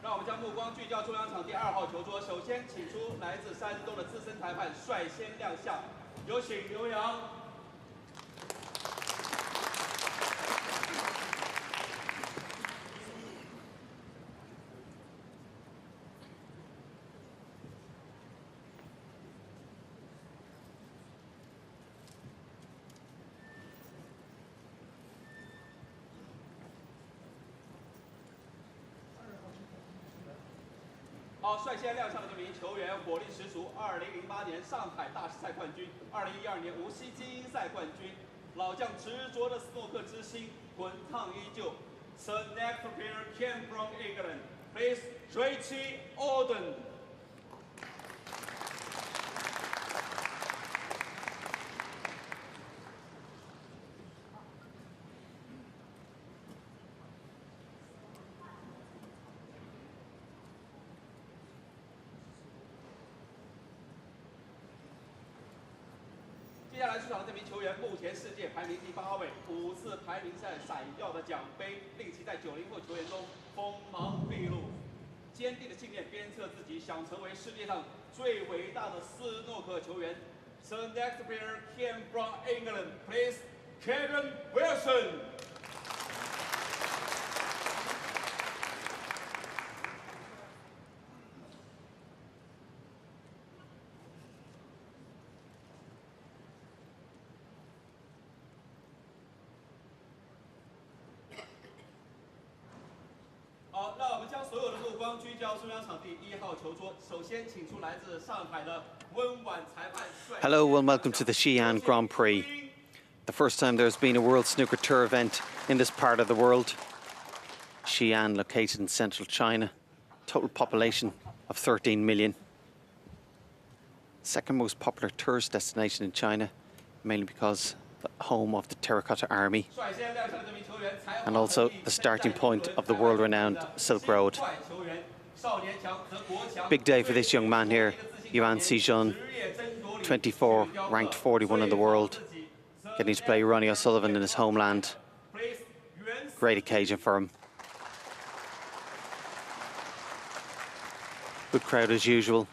让我们将目光聚焦中央场第2号球桌，首先请出来自山东的资深裁判率先亮相，有请刘洋。好，率先亮相的这名球员，火力十足，2008年上海大师赛冠军，2012年无锡精英赛冠军，老将执着的斯诺克之心，滚烫依旧。The next player came from England. Please, Tracy Auden. 接下来出场的这名球员，目前世界排名第8位，5次排名赛闪耀的奖杯，令其在90后球员中锋芒毕露。坚定的信念鞭策自己，想成为世界上最伟大的斯诺克球员。The next player came from England. Please, Kevin Wilson. 好，那我们将所有的目光聚焦中央场第1号球桌。首先，请出来自上海的温婉裁判。Hello and welcome to the Xian Grand Prix. The first time there's been a World Snooker Tour event in this part of the world. Xian, located in central China. Total population of 13 million. Second most popular tourist destination in China, mainly because the home of the Terracotta Army, and also the starting point of the world-renowned Silk Road. Big day for this young man here, Yuan Sijun, 24, ranked 41 in the world, getting to play Ronnie O'Sullivan in his homeland. Great occasion for him. Good crowd as usual.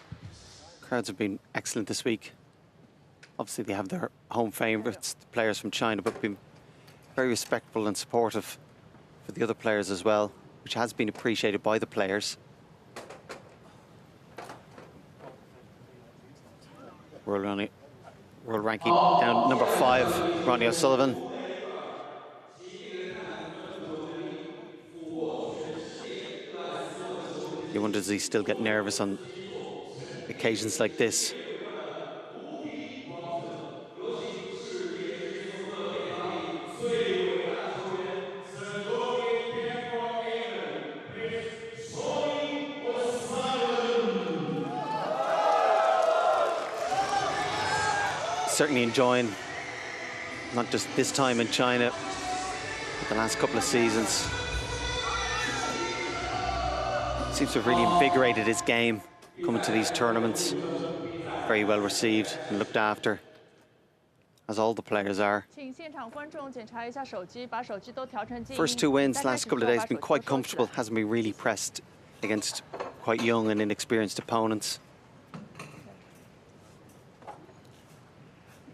Crowds have been excellent this week. Obviously, they have their home favourites, the players from China, but been very respectful and supportive for the other players as well, which has been appreciated by the players. World ranking down number 5, Ronnie O'Sullivan. You wonder, does he still get nervous on occasions like this? Certainly enjoying not just this time in China, but the last couple of seasons. Seems to have really invigorated his game coming to these tournaments. Very well received and looked after, as all the players are. First 2 wins, last couple of days, been quite comfortable. Hasn't been really pressed against quite young and inexperienced opponents.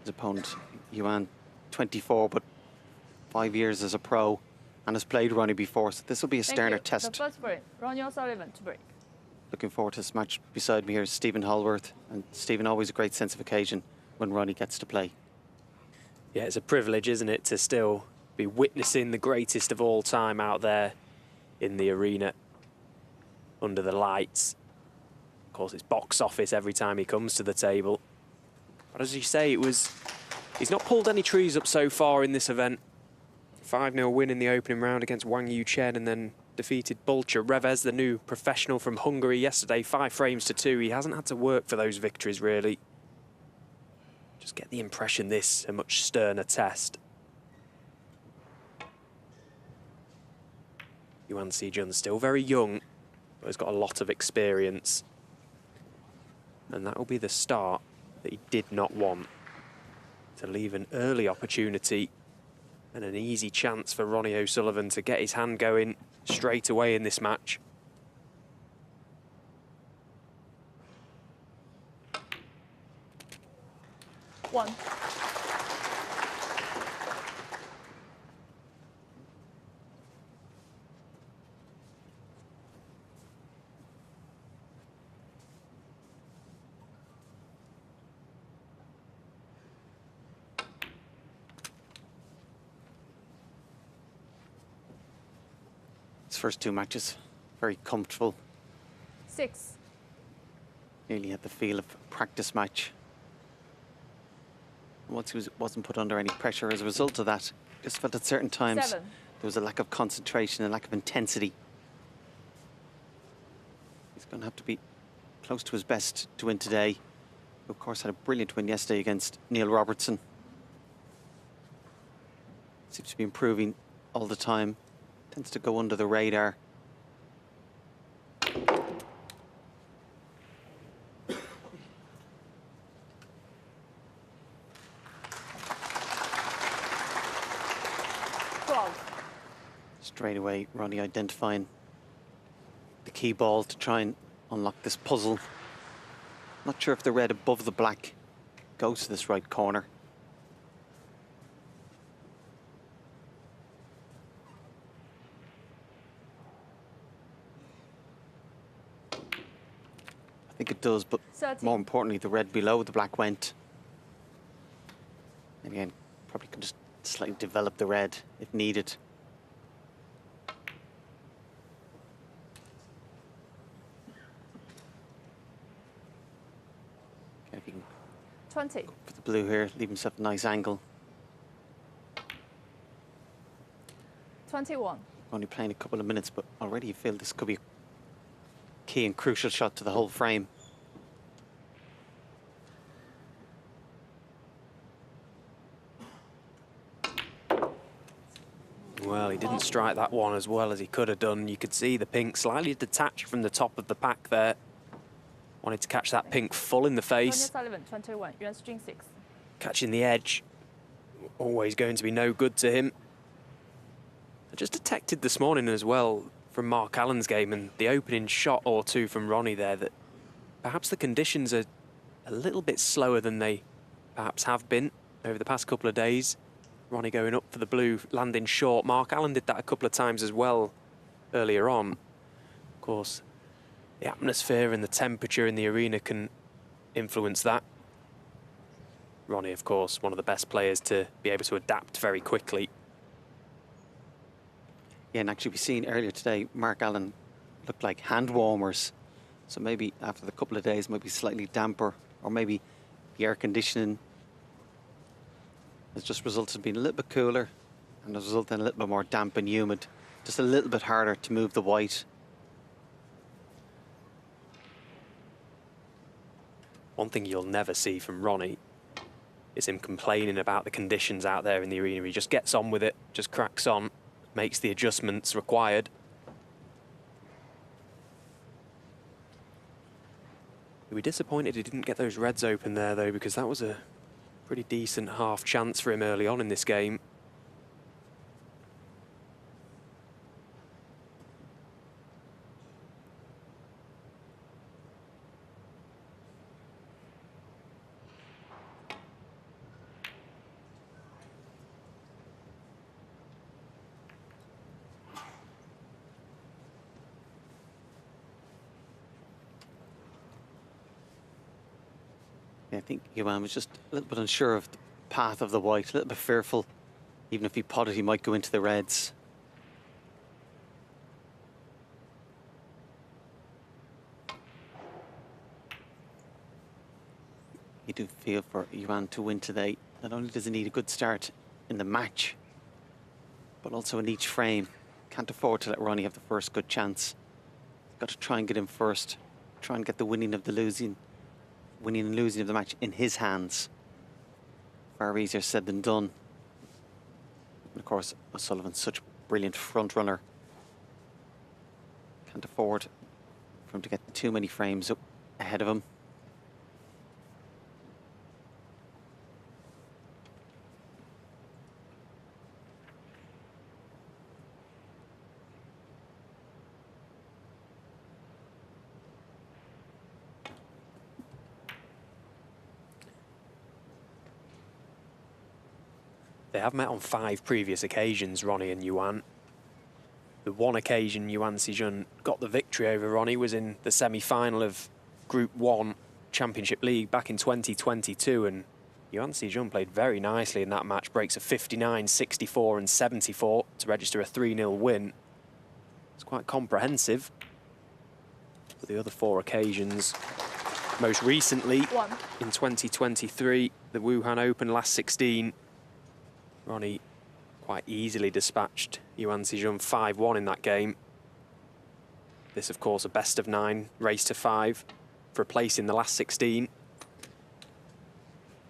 His opponent, Yuan, 24, but 5 years as a pro, and has played Ronnie before, so this will be a sterner test. The first break, Ronnie O'Sullivan to break. Looking forward to this match. Beside me here is Stephen Holworth, and Stephen, always a great sense of occasion when Ronnie gets to play. Yeah, it's a privilege, isn't it, to still be witnessing the greatest of all time out there in the arena, under the lights. Of course, it's box office every time he comes to the table. But as you say, he's not pulled any trees up so far in this event. 5-0 win in the opening round against Wang Yu-chen and then defeated Bulcha. Revez, the new professional from Hungary yesterday, 5 frames to 2. He hasn't had to work for those victories, really. Just get the impression this a much sterner test. Yuan Sijun still very young, but has got a lot of experience. And that will be the start that he did not want. To leave an early opportunity and an easy chance for Ronnie O'Sullivan to get his hand going straight away in this match. One. His first 2 matches, very comfortable. 6. Nearly had the feel of a practice match. And once he wasn't put under any pressure as a result of that, just felt at certain times 7. there was a lack of concentration, a lack of intensity. He's going to have to be close to his best to win today. Who, of course, had a brilliant win yesterday against Neil Robertson. Seems to be improving all the time. Tends to go under the radar. Straight away, Ronnie identifying the key ball to try and unlock this puzzle. Not sure if the red above the black goes to this right corner. I think it does, but 13. more importantly, the red below the black went. And again, probably can just slightly develop the red if needed. Okay, if he can 20. go for the blue here, leave himself a nice angle. 21. Only playing a couple of minutes, but already you feel this could be a key and crucial shot to the whole frame. Well, he didn't strike that one as well as he could have done. You could see the pink slightly detached from the top of the pack there. Wanted to catch that pink full in the Ronnie face. O'Sullivan, 21. Yuan Sijun, 6. Catching the edge, always going to be no good to him. I just detected this morning as well from Mark Allen's game and the opening shot or two from Ronnie there that perhaps the conditions are a little bit slower than they perhaps have been over the past couple of days. Ronnie going up for the blue, landing short. Mark Allen did that a couple of times as well earlier on. Of course, the atmosphere and the temperature in the arena can influence that. Ronnie, of course, one of the best players to be able to adapt very quickly. Yeah, and actually we've seen earlier today, Mark Allen looked like hand warmers. So maybe after the couple of days, might be slightly damper, or maybe the air conditioning has just resulted in being a little bit cooler and has resulted in a little bit more damp and humid. Just a little bit harder to move the white. One thing you'll never see from Ronnie is him complaining about the conditions out there in the arena. He just gets on with it, just cracks on, makes the adjustments required. He'll be disappointed he didn't get those reds open there, though, because that was a pretty decent half chance for him early on in this game. I think Yuan was just a little bit unsure of the path of the white, a little bit fearful. Even if he potted, he might go into the reds. You do feel for Yuan to win today. Not only does he need a good start in the match, but also in each frame. Can't afford to let Ronnie have the first good chance. Got to try and get him first. Try and get the winning and losing of the match in his hands. Far easier said than done. And of course, O'Sullivan's such a brilliant front runner. Can't afford for him to get too many frames up ahead of him. They have met on 5 previous occasions, Ronnie and Yuan. The one occasion Yuan Sijun got the victory over Ronnie was in the semi-final of Group 1 Championship League back in 2022, and Yuan Sijun played very nicely in that match, breaks of 59, 64 and 74 to register a 3-0 win. It's quite comprehensive. But the other 4 occasions, most recently in 2023, the Wuhan Open last 16, Ronnie quite easily dispatched Yuan Sijun 5-1 in that game. This, of course, a best of 9 race to 5 for a place in the last 16.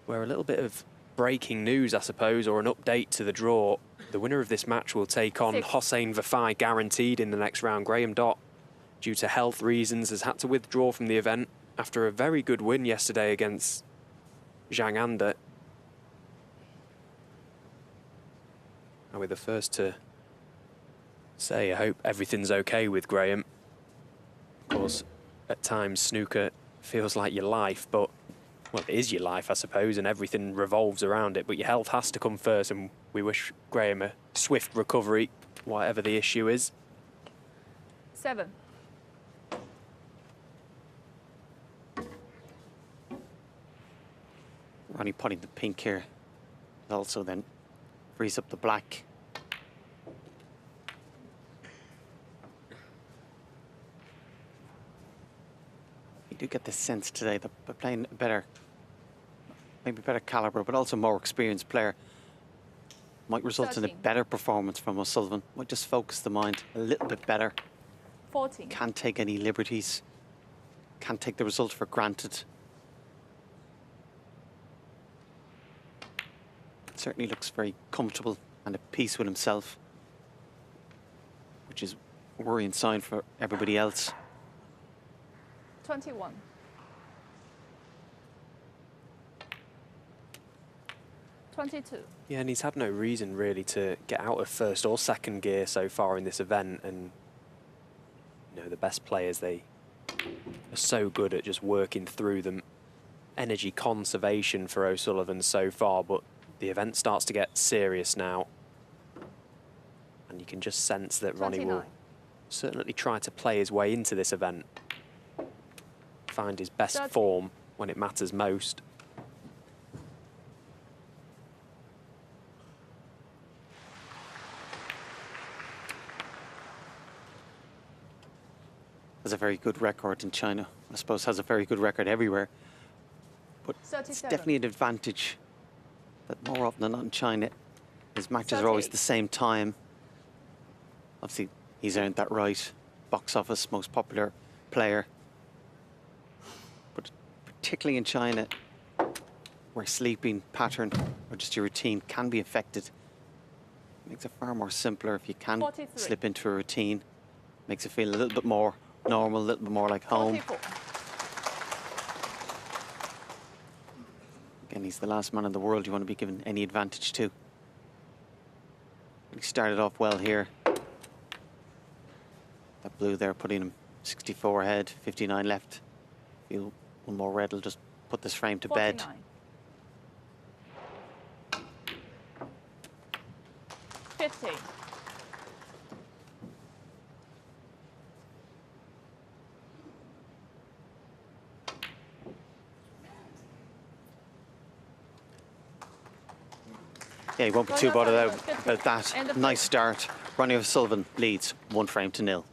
Where a little bit of breaking news, I suppose, or an update to the draw. The winner of this match will take on Hossein Vafai, guaranteed in the next round. Graham Dott, due to health reasons, has had to withdraw from the event after a very good win yesterday against Zhang Anda. I'll be the first to say I hope everything's okay with Graham. Of course, at times snooker feels like your life, but, well, it is your life, I suppose, and everything revolves around it, but your health has to come first, and we wish Graham a swift recovery, whatever the issue is. 7. Ronnie putting the pink here. Also then frees up the black. You do get the sense today that by playing a better, maybe better caliber, but also more experienced player, might result in a better performance from O'Sullivan. Might just focus the mind a little bit better. 14. Can't take any liberties. Can't take the result for granted. Certainly looks very comfortable and at peace with himself, which is a worrying sign for everybody else. 21. 22. Yeah, and he's had no reason really to get out of first or second gear so far in this event, and you know, the best players, they are so good at just working through them. Energy conservation for O'Sullivan so far, but the event starts to get serious now. And you can just sense that 29. Ronnie will certainly try to play his way into this event. Find his best 30. form when it matters most. Has a very good record in China. I suppose has a very good record everywhere. But 37. it's definitely an advantage that more often than not in China, his matches 38. are always the same time. Obviously, he's earned that right. Box office, most popular player. But particularly in China, where sleeping pattern or just your routine can be affected, it makes it far more simpler if you can 43. slip into a routine. Makes it feel a little bit more normal, a little bit more like home. 44. Again, he's the last man in the world you want to be given any advantage to. He started off well here. That blue there putting him 64 ahead, 59 left. Feel one more red will just put this frame to 49. bed. 50. Yeah, he won't be too bothered about that. Nice start. Ronnie O'Sullivan leads 1-0.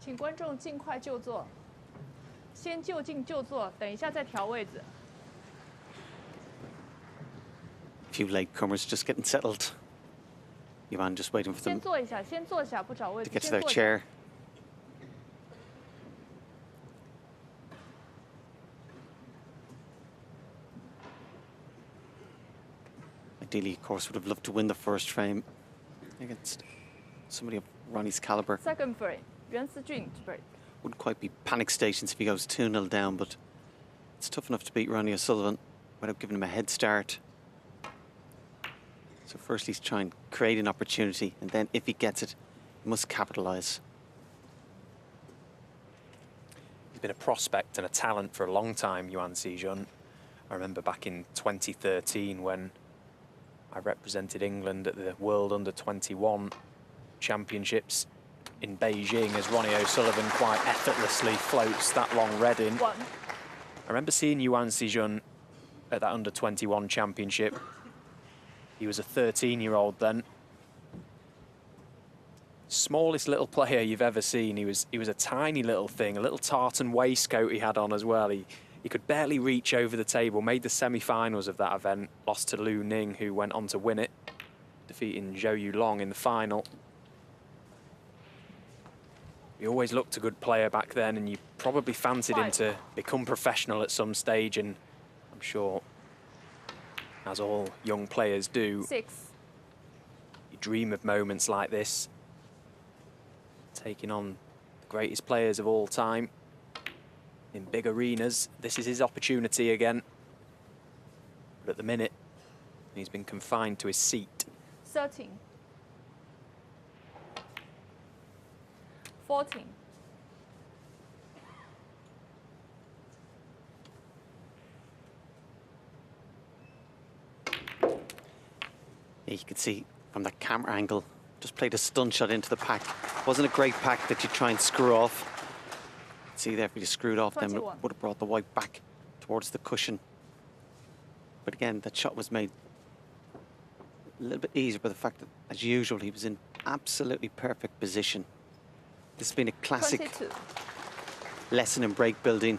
请观众尽快就座，先就近就座，等一下再调位置。 Few latecomers just getting settled. Yuan just waiting for 先 them 坐一下，先坐下，不找位 to 置， get to 先 their 坐下。 chair. Ideally, of course, would have loved to win the first frame against somebody of Ronnie's caliber. Second frame， 袁思俊 to break。 Wouldn't quite be panic stations if he goes 2-0 down, but it's tough enough to beat Ronnie O'Sullivan without giving him a head start. So first he's trying to create an opportunity, and then if he gets it, he must capitalise. He's been a prospect and a talent for a long time, Yuan Sijun. I remember back in 2013 when I represented England at the World Under-21 Championships in Beijing as Ronnie O'Sullivan quite effortlessly floats that long red in. 1. I remember seeing Yuan Sijun at that Under-21 Championship. He was a 13-year-old then. Smallest little player you've ever seen. He was a tiny little thing, a little tartan waistcoat he had on as well. He could barely reach over the table, made the semi-finals of that event, lost to Lu Ning, who went on to win it, defeating Zhou Yulong in the final. He always looked a good player back then, and you probably fancied him to become professional at some stage, and I'm sure, as all young players do, 6. you dream of moments like this, taking on the greatest players of all time in big arenas. This is his opportunity again. But at the minute, he's been confined to his seat. 13. 14. Yeah, you can see from that camera angle, just played a stun shot into the pack. Wasn't a great pack that you try and screw off. See there, if you screwed off, then it 21. would have brought the white back towards the cushion. But again, that shot was made a little bit easier by the fact that, as usual, he was in absolutely perfect position. This has been a classic 22. lesson in break building.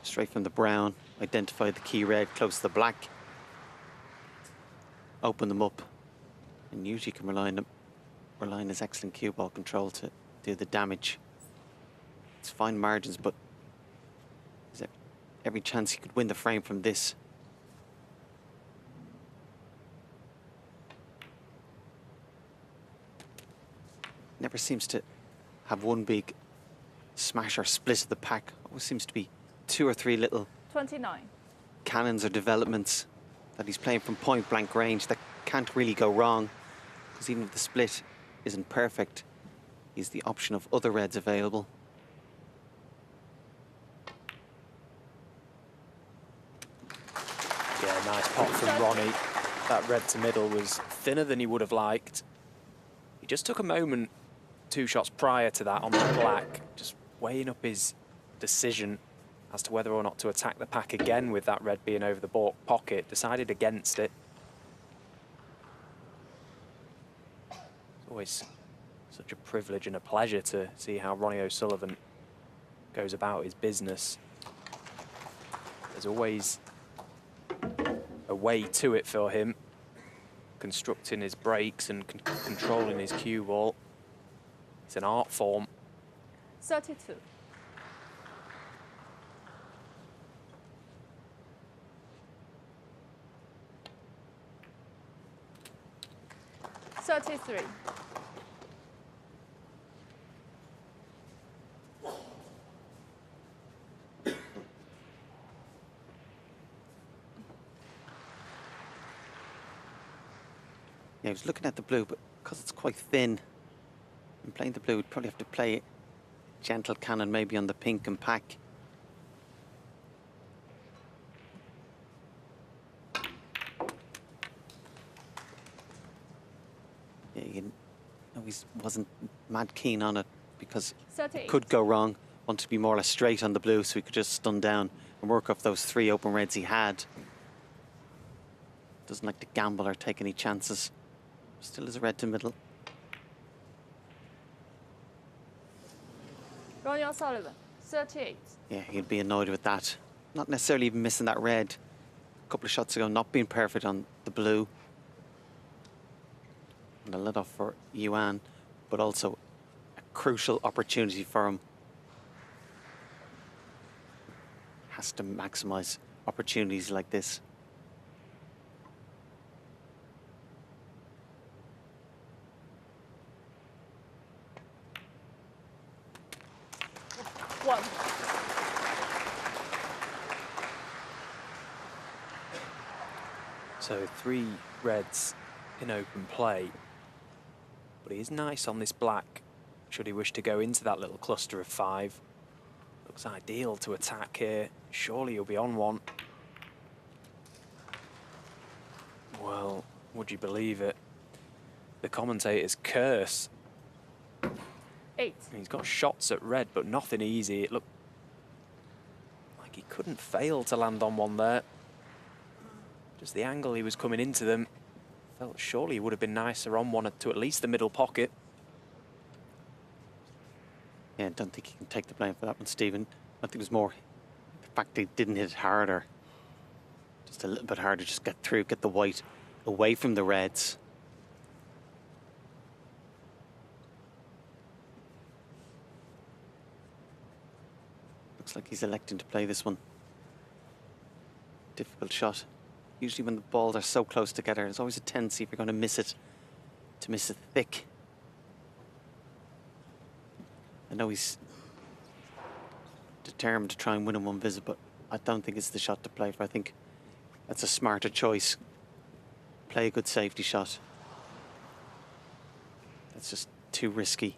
Straight from the brown, identify the key red close to the black, open them up, and usually can rely on his excellent cue ball control to do the damage. It's fine margins, but there's every chance he could win the frame from this. Never seems to have one big smash or split of the pack. Always seems to be 2 or 3 little 29. cannons or developments that he's playing from point blank range that can't really go wrong, because even if the split isn't perfect, he's the option of other reds available. Yeah, nice pot from Ronnie. That red to middle was thinner than he would have liked. He just took a moment 2 shots prior to that on the black, just weighing up his decision as to whether or not to attack the pack again with that red being over the pocket. Decided against it. It's always such a privilege and a pleasure to see how Ronnie O'Sullivan goes about his business. There's always a way to it for him, constructing his breaks and controlling his cue ball. It's an art form. 32. 33. Yeah, I was looking at the blue, but because it's quite thin, and playing the blue, we'd probably have to play a gentle cannon maybe on the pink and pack. Yeah, you know, he wasn't mad keen on it because 38. it could go wrong. Wanted to be more or less straight on the blue so he could just stun down and work off those 3 open reds he had. Doesn't like to gamble or take any chances. Still is a red to middle. Ronnie O'Sullivan, 38. Yeah, he'd be annoyed with that. Not necessarily even missing that red. A couple of shots ago, not being perfect on the blue. And a let off for Yuan, but also a crucial opportunity for him. Has to maximise opportunities like this. One. So 3 reds in open play. But he is nice on this black, should he wish to go into that little cluster of 5. Looks ideal to attack here. Surely he'll be on one. Well, would you believe it? The commentator's curse. 8. He's got shots at red, but nothing easy. It looked like he couldn't fail to land on one there. Just the angle he was coming into them. Felt surely he would have been nicer on one to at least the middle pocket. Yeah, I don't think he can take the blame for that one, Stephen. I think it was more the fact he didn't hit it harder. Just a little bit harder, just get through, get the white away from the reds. Looks like he's electing to play this one. Difficult shot. Usually when the balls are so close together, there's always a tendency, if you're going to miss it thick. I know he's determined to try and win in one visit, but I don't think it's the shot to play for. I think that's a smarter choice. Play a good safety shot. That's just too risky.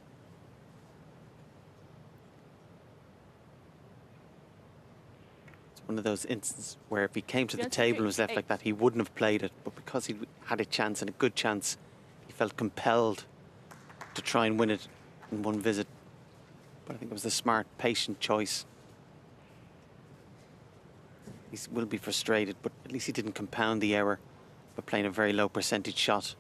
It's one of those instances where if he came to the table and was left like that, he wouldn't have played it. But because he had a chance and a good chance, he felt compelled to try and win it in one visit. But I think it was the smart, patient choice. He will be frustrated, but at least he didn't compound the error by playing a very low percentage shot.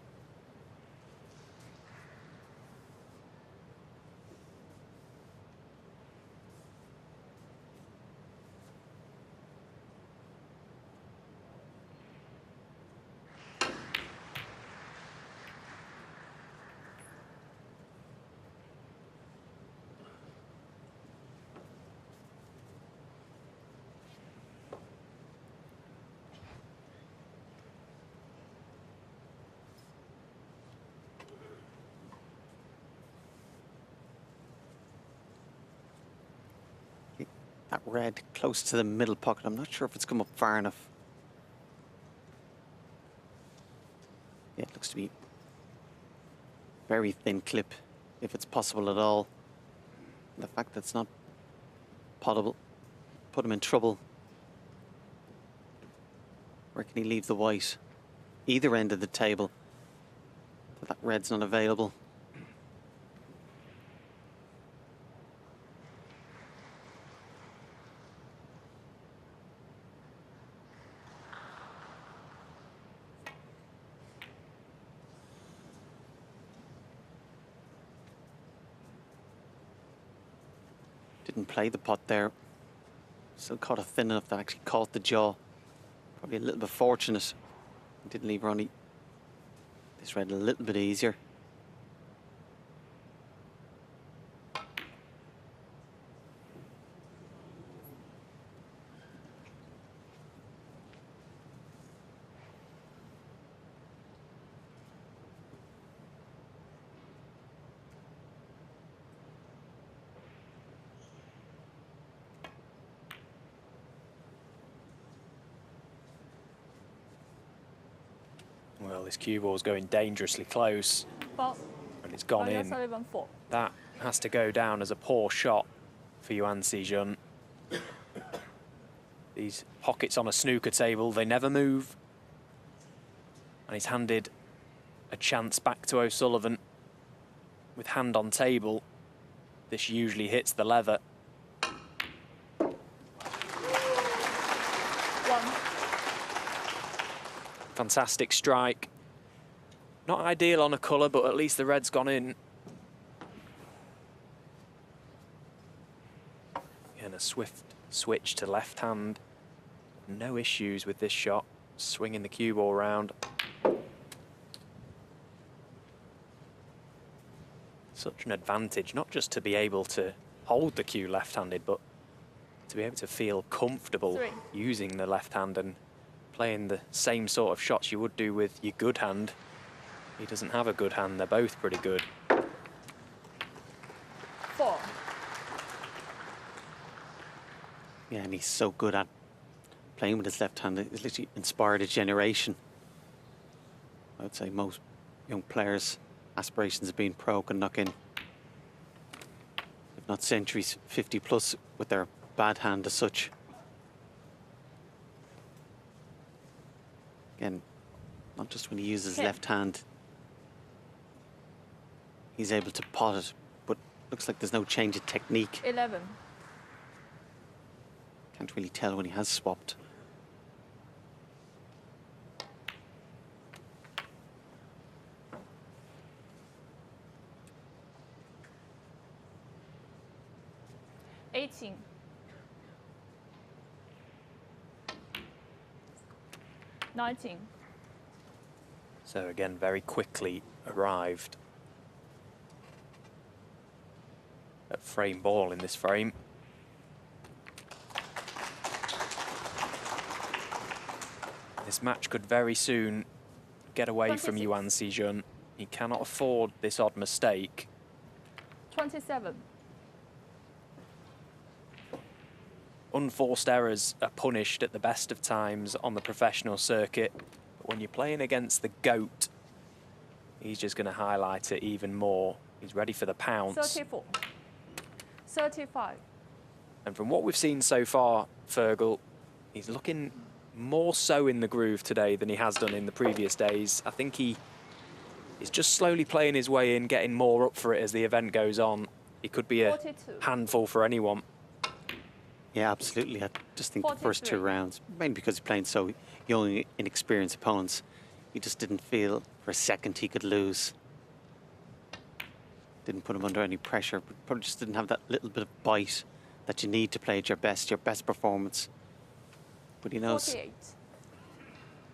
That red close to the middle pocket. I'm not sure if it's come up far enough. Yeah, it looks to be very thin clip, if it's possible at all. The fact that it's not potable put him in trouble. Where can he leave the white? Either end of the table. But that red's not available. Didn't play the pot there. Still caught it thin enough that actually caught the jaw. Probably a little bit fortunate. Didn't leave Ronnie this red a little bit easier. Well, this cue ball's going dangerously close. 4. And it's gone Ronnie in. O'Sullivan, 4. That has to go down as a poor shot for Yuan Sijun. These pockets on a snooker table, they never move. And he's handed a chance back to O'Sullivan. With hand on table, this usually hits the leather. 1. Fantastic strike. Not ideal on a colour, but at least the red's gone in. swift switch to left hand. No issues with this shot. Swinging the cue ball round. Such an advantage, not just to be able to hold the cue left-handed, but to be able to feel comfortable using the left hand and playing the same sort of shots you would do with your good hand. He doesn't have a good hand, they're both pretty good. 4. Yeah, and he's so good at playing with his left hand. It's literally inspired a generation. I would say most young players' aspirations of being pro can knock in, if not centuries, 50 plus with their bad hand as such. Again, not just when he uses his left hand, he's able to pot it, but looks like there's no change in technique. 11. Can't really tell when he has swapped. $19. So again, very quickly arrived at frame ball in this frame. This match could very soon get away from Yuan Sijun. He cannot afford this odd mistake. 27. Unforced errors are punished at the best of times on the professional circuit. But when you're playing against the GOAT, he's just going to highlight it even more. He's ready for the pounce. 34. 35. And from what we've seen so far, Fergal, he's looking more so in the groove today than he has done in the previous days. I think he's just slowly playing his way in, getting more up for it as the event goes on. He could be a 42. handful for anyone. Yeah, absolutely. I just think 43. the first 2 rounds, mainly because he's playing so young, inexperienced opponents, he just didn't feel for a second he could lose. Didn't put him under any pressure, but probably just didn't have that little bit of bite that you need to play at your best performance. But he knows, 48.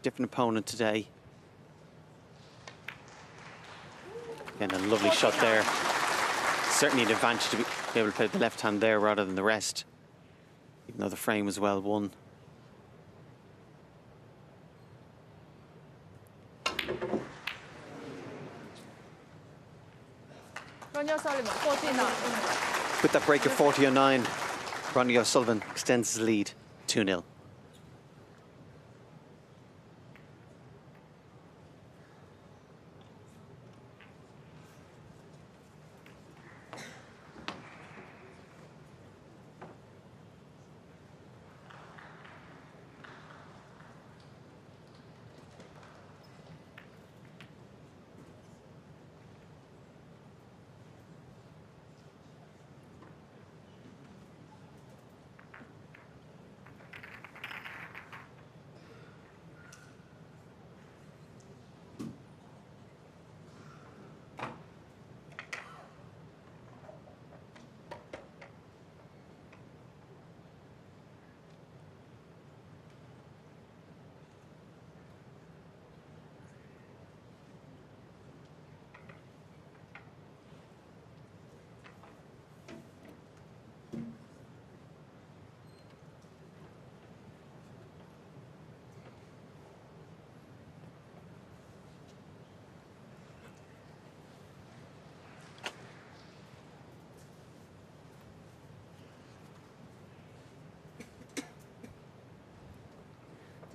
different opponent today. Again, a lovely shot there. Certainly an advantage to be able to play the left hand there rather than the rest, even though the frame was well won. Ronnie O'Sullivan, 49. With that break of 40-09, Ronnie O'Sullivan extends his lead 2-0.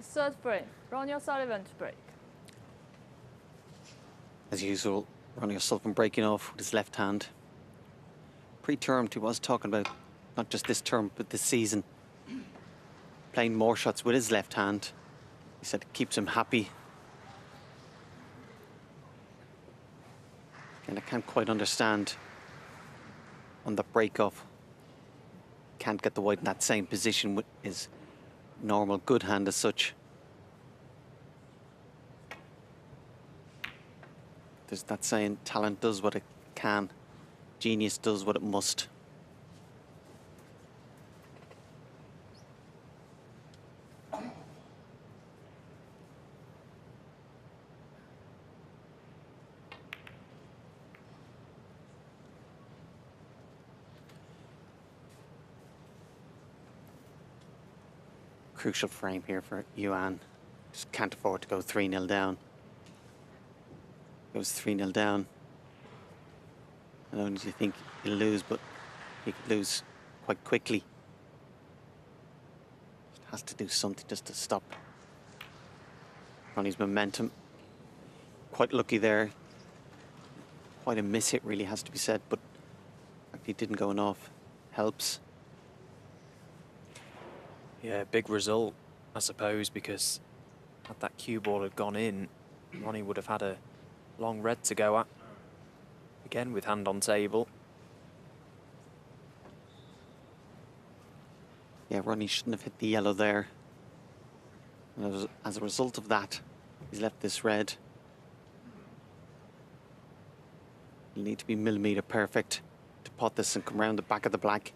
Third frame, Ronnie O'Sullivan to break. As usual, Ronnie O'Sullivan breaking off with his left hand. Pre-term, he was talking about not just this term, but this season, playing more shots with his left hand. He said it keeps him happy. And I can't quite understand on the break-off. Can't get the white in that same position with his normal good hand as such. There's that saying, talent does what it can, genius does what it must. crucial frame here for Yuan. Just can't afford to go 3-0 down. Goes 3-0 down. Not only do you think he'll lose, but he could lose quite quickly. Just has to do something just to stop Ronnie's momentum. Quite lucky there. Quite a miss hit, really, has to be said, but he didn't go enough. Helps. Yeah, big result, I suppose, because had that cue ball had gone in, Ronnie would have had a long red to go at. Again, with hand on table. Yeah, Ronnie shouldn't have hit the yellow there. And as a result of that, he's left this red. He'll need to be millimetre perfect to pot this and come around the back of the black.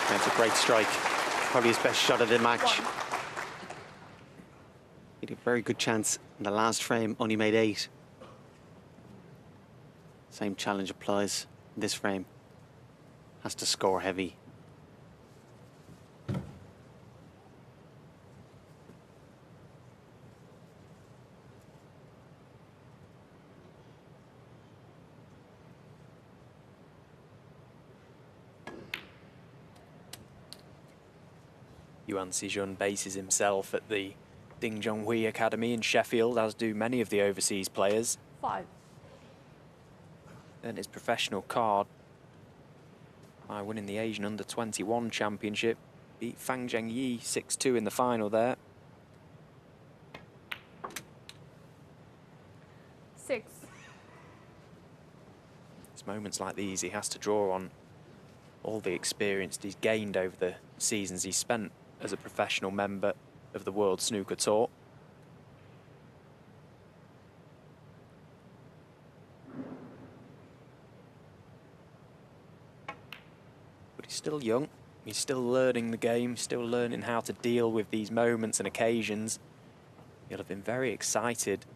That's a great strike. Probably his best shot of the match. He had a very good chance in the last frame, only made 8. Same challenge applies in this frame. Has to score heavy. Yuan Sijun bases himself at the Ding Zhonghui Academy in Sheffield, as do many of the overseas players. 5. Earned his professional card by winning the Asian Under-21 Championship. Beat Fang Zhengyi 6-2 in the final there. 6. It's moments like these he has to draw on all the experience he's gained over the seasons he's spent as a professional member of the World Snooker Tour. But he's still young, he's still learning the game, still learning how to deal with these moments and occasions. He'll have been very excited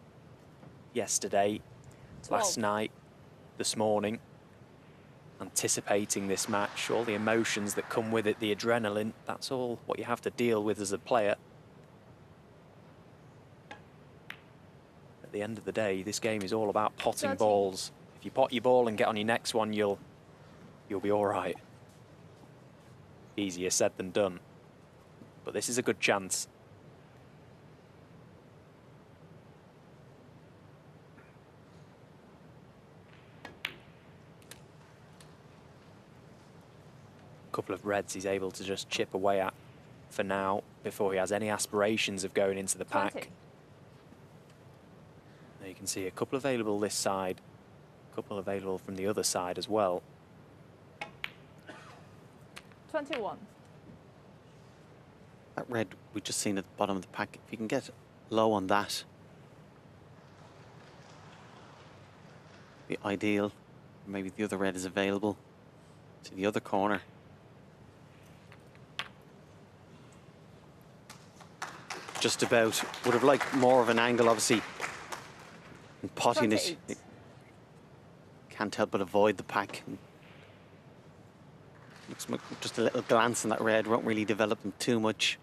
yesterday, 12. last night, this morning, anticipating this match, all the emotions that come with it, the adrenaline, that's all what you have to deal with as a player. At the end of the day, this game is all about potting 13. balls. If you pot your ball and get on your next one, you'll be all right. Easier said than done. But this is a good chance. Couple of reds he's able to just chip away at for now before he has any aspirations of going into the pack. 20. Now you can see a couple available this side, a couple available from the other side as well. 21. That red we've just seen at the bottom of the pack, if you can get low on that, be ideal. Maybe the other red is available to the other corner. Just about. Would have liked more of an angle, obviously. And potting it, 28. can't help but avoid the pack. Looks like just a little glance in that red, won't really develop them too much.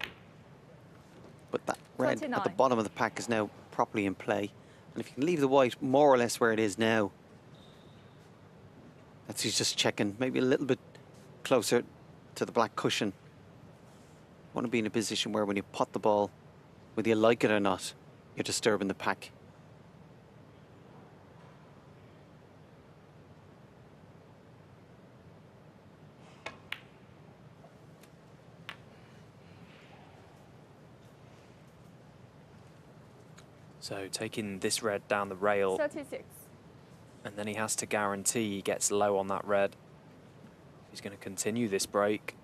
But that red 29. at the bottom of the pack is now properly in play. And if you can leave the white more or less where it is now, that's he's just checking, maybe a little bit closer to the black cushion. Want to be in a position where when you pot the ball, whether you like it or not, you're disturbing the pack. So taking this red down the rail, 36. and then he has to guarantee he gets low on that red. He's going to continue this break.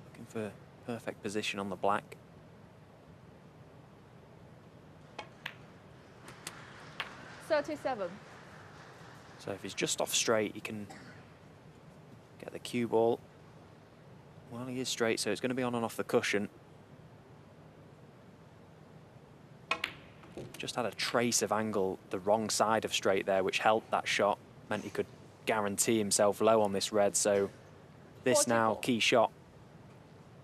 Looking for perfect position on the black. $37. So if he's just off straight, he can get the cue ball. Well, he is straight, so it's going to be on and off the cushion. Just had a trace of angle the wrong side of straight there, which helped that shot. Meant he could guarantee himself low on this red, so this now, 44. key shot.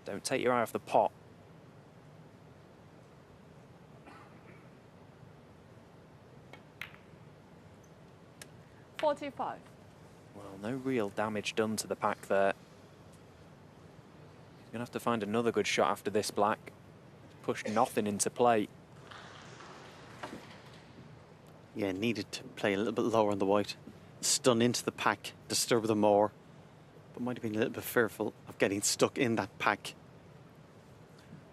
Don't take your eye off the pot. 45. Well, no real damage done to the pack there. He's going to have to find another good shot after this black. Pushed nothing into play. Yeah, needed to play a little bit lower on the white. Stun into the pack, disturb them more. But might have been a little bit fearful of getting stuck in that pack.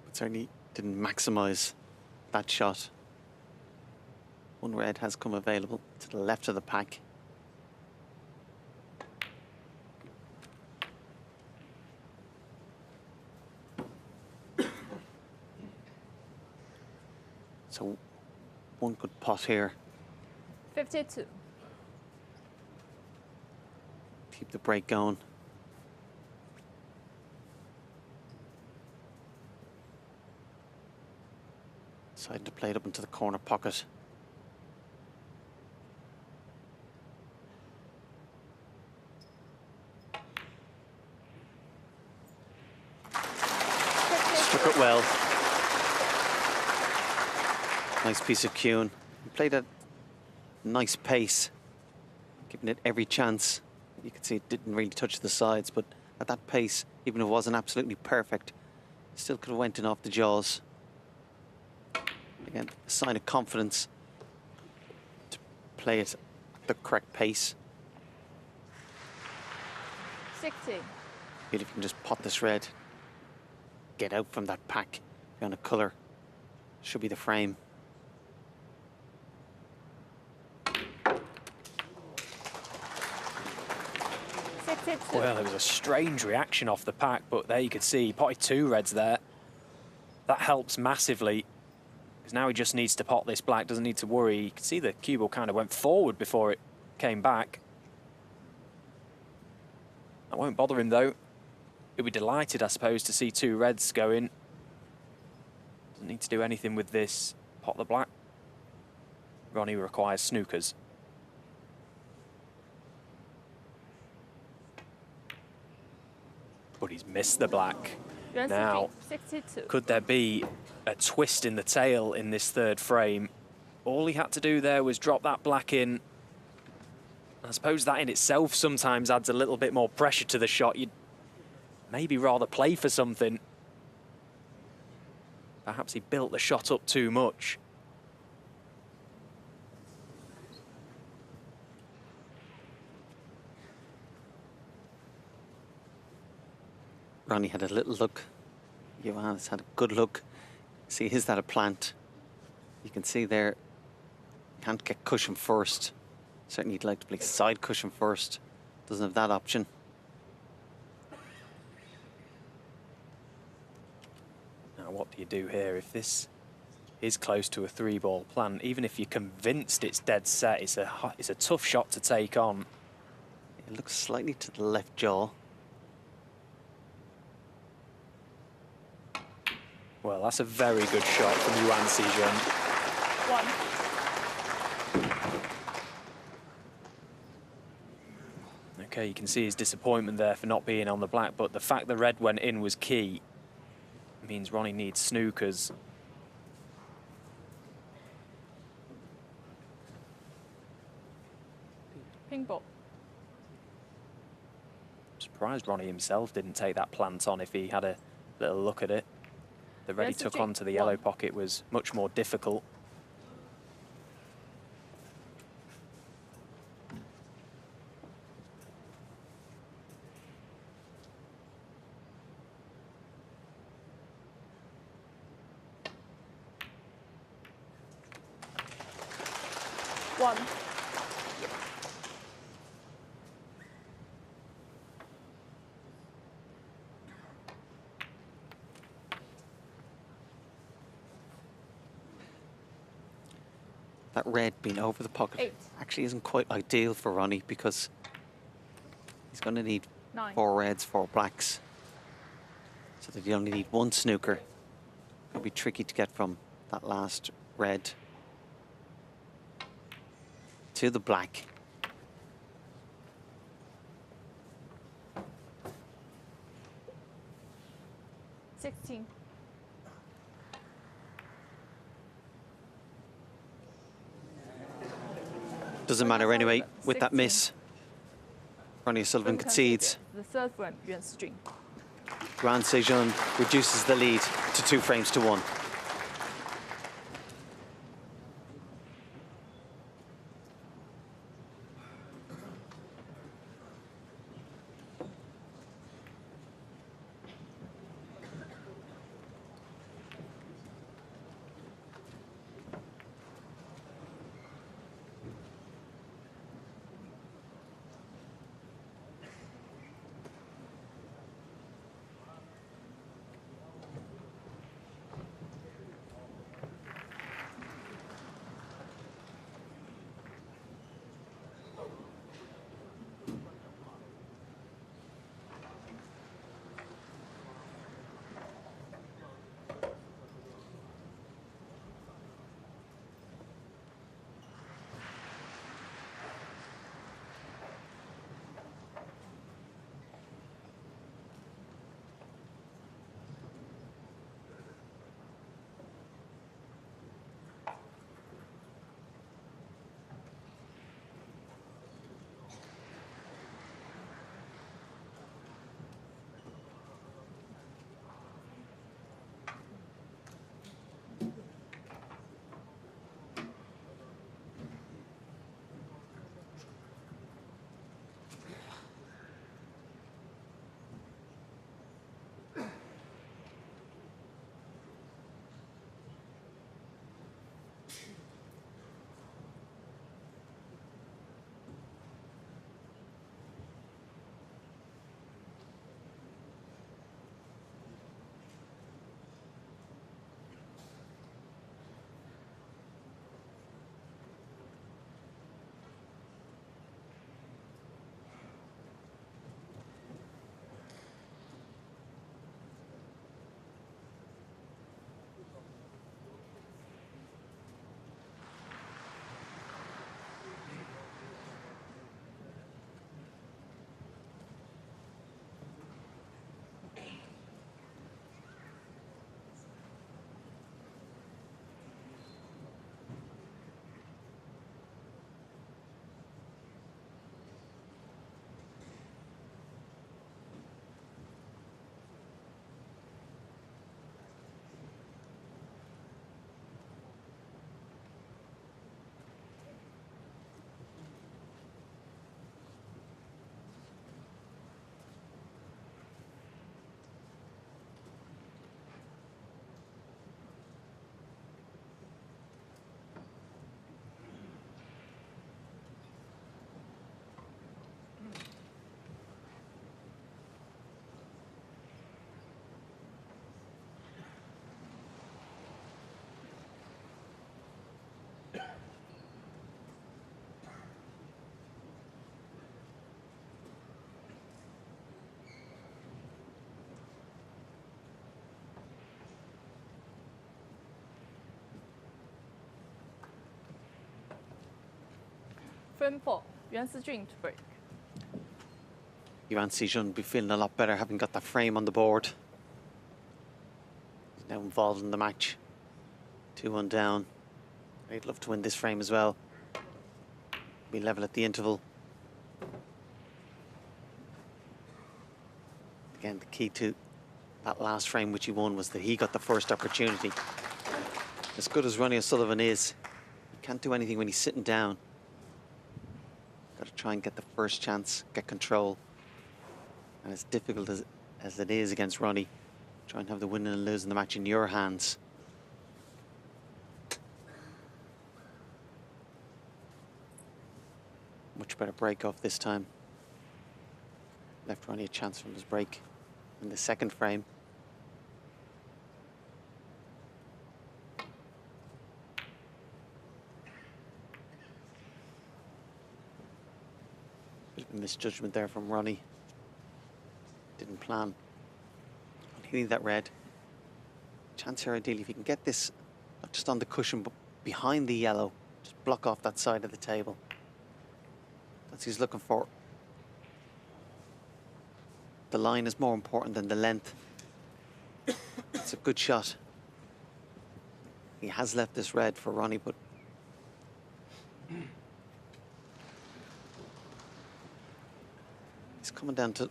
But certainly didn't maximise that shot. One red has come available to the left of the pack. So one good pot here. 52. Keep the break going. Decided to play it up into the corner pocket. Struck it well. Nice piece of Yuan. He played at nice pace, giving it every chance. You could see it didn't really touch the sides, but at that pace, even if it wasn't absolutely perfect, still could have went in off the jaws. Again, a sign of confidence to play it at the correct pace. 60. Feel if you can just pot this red, get out from that pack, be on a colour. Should be the frame. Well, it was a strange reaction off the pack, but there you could see, potted 2 reds there. That helps massively, because now he just needs to pot this black, doesn't need to worry. You can see the cue ball kind of went forward before it came back. That won't bother him, though. He'll be delighted, I suppose, to see 2 reds go in. Doesn't need to do anything with this. Pot the black. Ronnie requires snookers. But he's missed the black. Yuan Now, Sijun, 62. could there be a twist in the tail in this third frame? All he had to do there was drop that black in. I suppose that in itself sometimes adds a little bit more pressure to the shot. You'd maybe rather play for something. Perhaps he built the shot up too much. Ronnie had a little look. Yuan has had a good look. See, is that a plant? You can see there, can't get cushion first. Certainly he'd like to play side cushion first. Doesn't have that option. Now what do you do here? If this is close to a 3-ball plant, even if you're convinced it's dead set, it's a tough shot to take on. It looks slightly to the left jaw. Well, that's a very good shot from Yuan Sijun. 1. Okay, you can see his disappointment there for not being on the black, but the fact the red went in was key. It means Ronnie needs snookers. Pink ball. Surprised Ronnie himself didn't take that plant on if he had a little look at it. The red he Yes, took Sijun, onto the yellow 1. pocket was much more difficult. One. That red being over the pocket 8. actually isn't quite ideal for Ronnie because he's going to need 9. 4 reds, 4 blacks. So that you only need 1 snooker. It'll be tricky to get from that last red to the black. 16. Doesn't matter anyway. With that miss, Ronnie O'Sullivan concedes. The third frame, Yuan Sijun. Yuan Sijun reduces the lead to 2 frames to 1. Frame 4, Yuan Sijun to break. Yuan Sijun will be feeling a lot better having got that frame on the board. He's now involved in the match. 2-1 down. He'd love to win this frame as well. Be level at the interval. Again, the key to that last frame which he won was that he got the first opportunity. As good as Ronnie O'Sullivan is, he can't do anything when he's sitting down. Got to try and get the first chance, get control. And as difficult as it is against Ronnie, try and have the winning and losing the match in your hands. Much better break off this time. Left Ronnie a chance from his break in the second frame. Bit of a misjudgment there from Ronnie. Didn't plan on hitting that red. Chance here ideally if you can get this not just on the cushion but behind the yellow. Just block off that side of the table. That's what he's looking for. The line is more important than the length. It's a good shot. He has left this red for Ronnie, but he's coming down to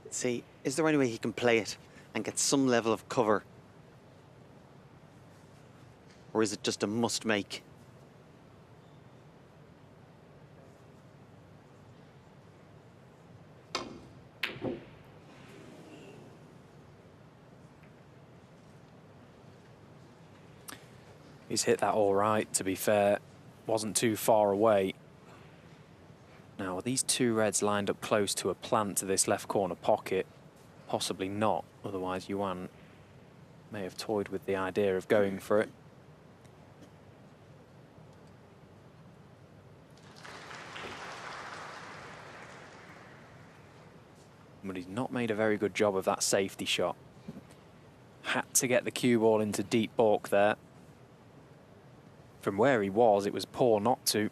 see, is there any way he can play it and get some level of cover? Or is it just a must make? He's hit that all right, to be fair. Wasn't too far away. Now, are these two reds lined up close to a plant to this left corner pocket? Possibly not, otherwise Yuan may have toyed with the idea of going for it. But he's not made a very good job of that safety shot. Had to get the cue ball into deep balk there. From where he was, it was poor not to.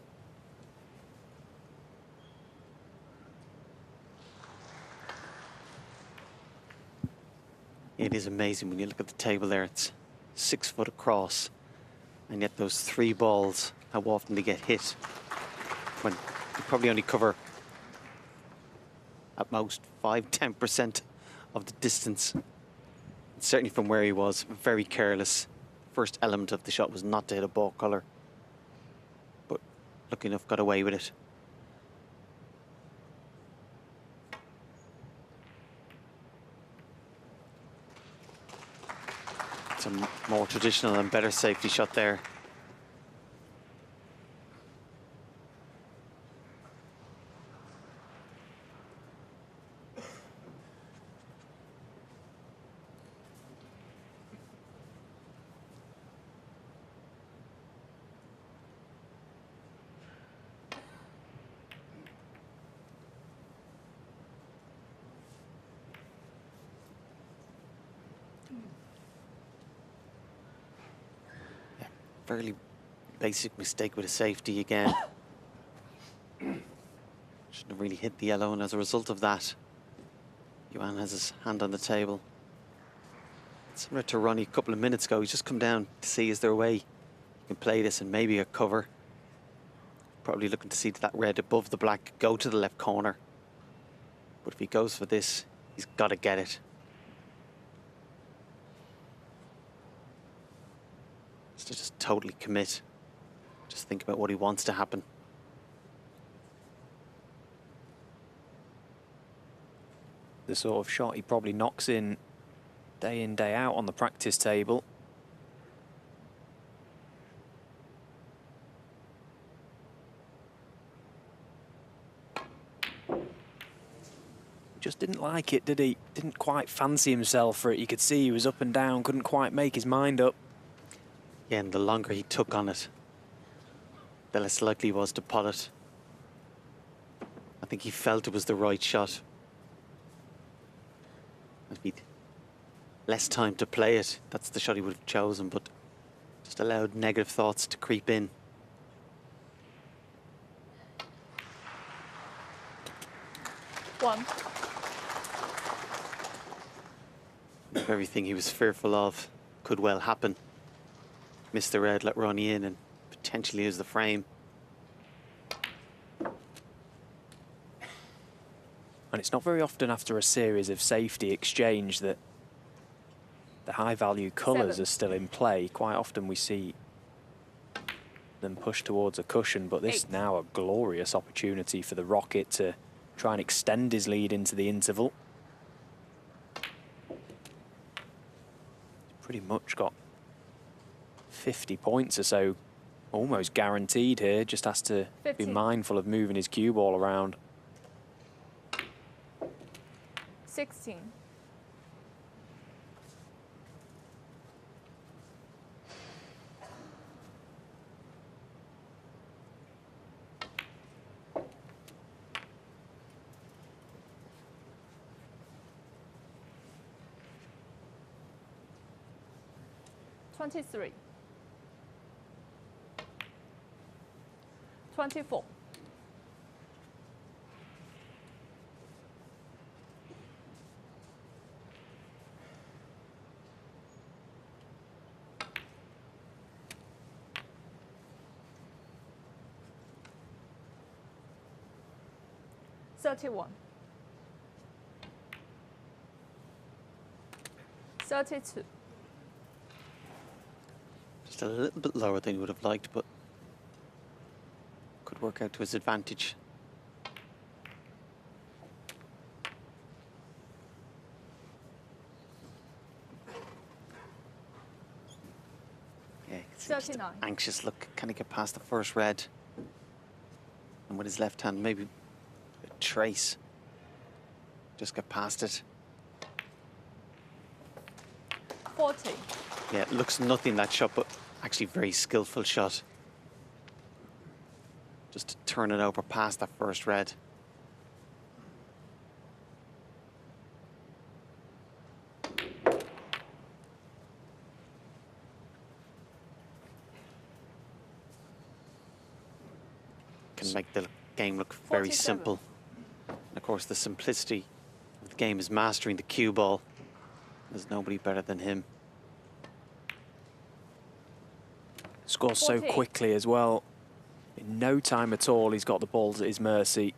It is amazing when you look at the table there, it's 6 foot across, and yet those 3 balls, how often they get hit, when you probably only cover at most 5–10% of the distance. Certainly from where he was, very careless. First element of the shot was not to hit a ball collar, but lucky enough got away with it. It's a more traditional and better safety shot there. Fairly basic mistake with a safety again. Shouldn't have really hit the yellow, and as a result of that, Yuan has his hand on the table. Similar to Ronnie a couple of minutes ago, he's just come down to see is there a way he can play this and maybe a cover. Probably looking to see that red above the black go to the left corner. But if he goes for this, he's got to get it. To just totally commit. Just think about what he wants to happen. The sort of shot he probably knocks in, day out on the practice table. Just didn't like it, did he? Didn't quite fancy himself for it. You could see he was up and down, couldn't quite make his mind up. Yeah, and the longer he took on it, the less likely he was to pot it. I think he felt it was the right shot. If he'd less time to play it, that's the shot he would have chosen, but just allowed negative thoughts to creep in. One. Everything he was fearful of could well happen. Missed the red, let Ronnie in, and potentially use the frame. And it's not very often after a series of safety exchange that the high-value colours are still in play. Quite often we see them push towards a cushion, but this is now a glorious opportunity for the Rocket to try and extend his lead into the interval. He's pretty much got 50 points or so almost guaranteed here. Just has to 15. be mindful of moving his cue ball around. 16. $23. 24. 31. 32. Just a little bit lower than he would have liked, but could work out to his advantage. Yeah, it's just an 39. anxious look. Can he get past the first red? And with his left hand, maybe a trace. Just get past it. 40. Yeah, it looks nothing, that shot, but actually very skillful shot. Just to turn it over past that first red. Can make the game look very 47. simple. And of course, the simplicity of the game is mastering the cue ball. There's nobody better than him. Scores so 48. quickly as well. In no time at all, he's got the balls at his mercy.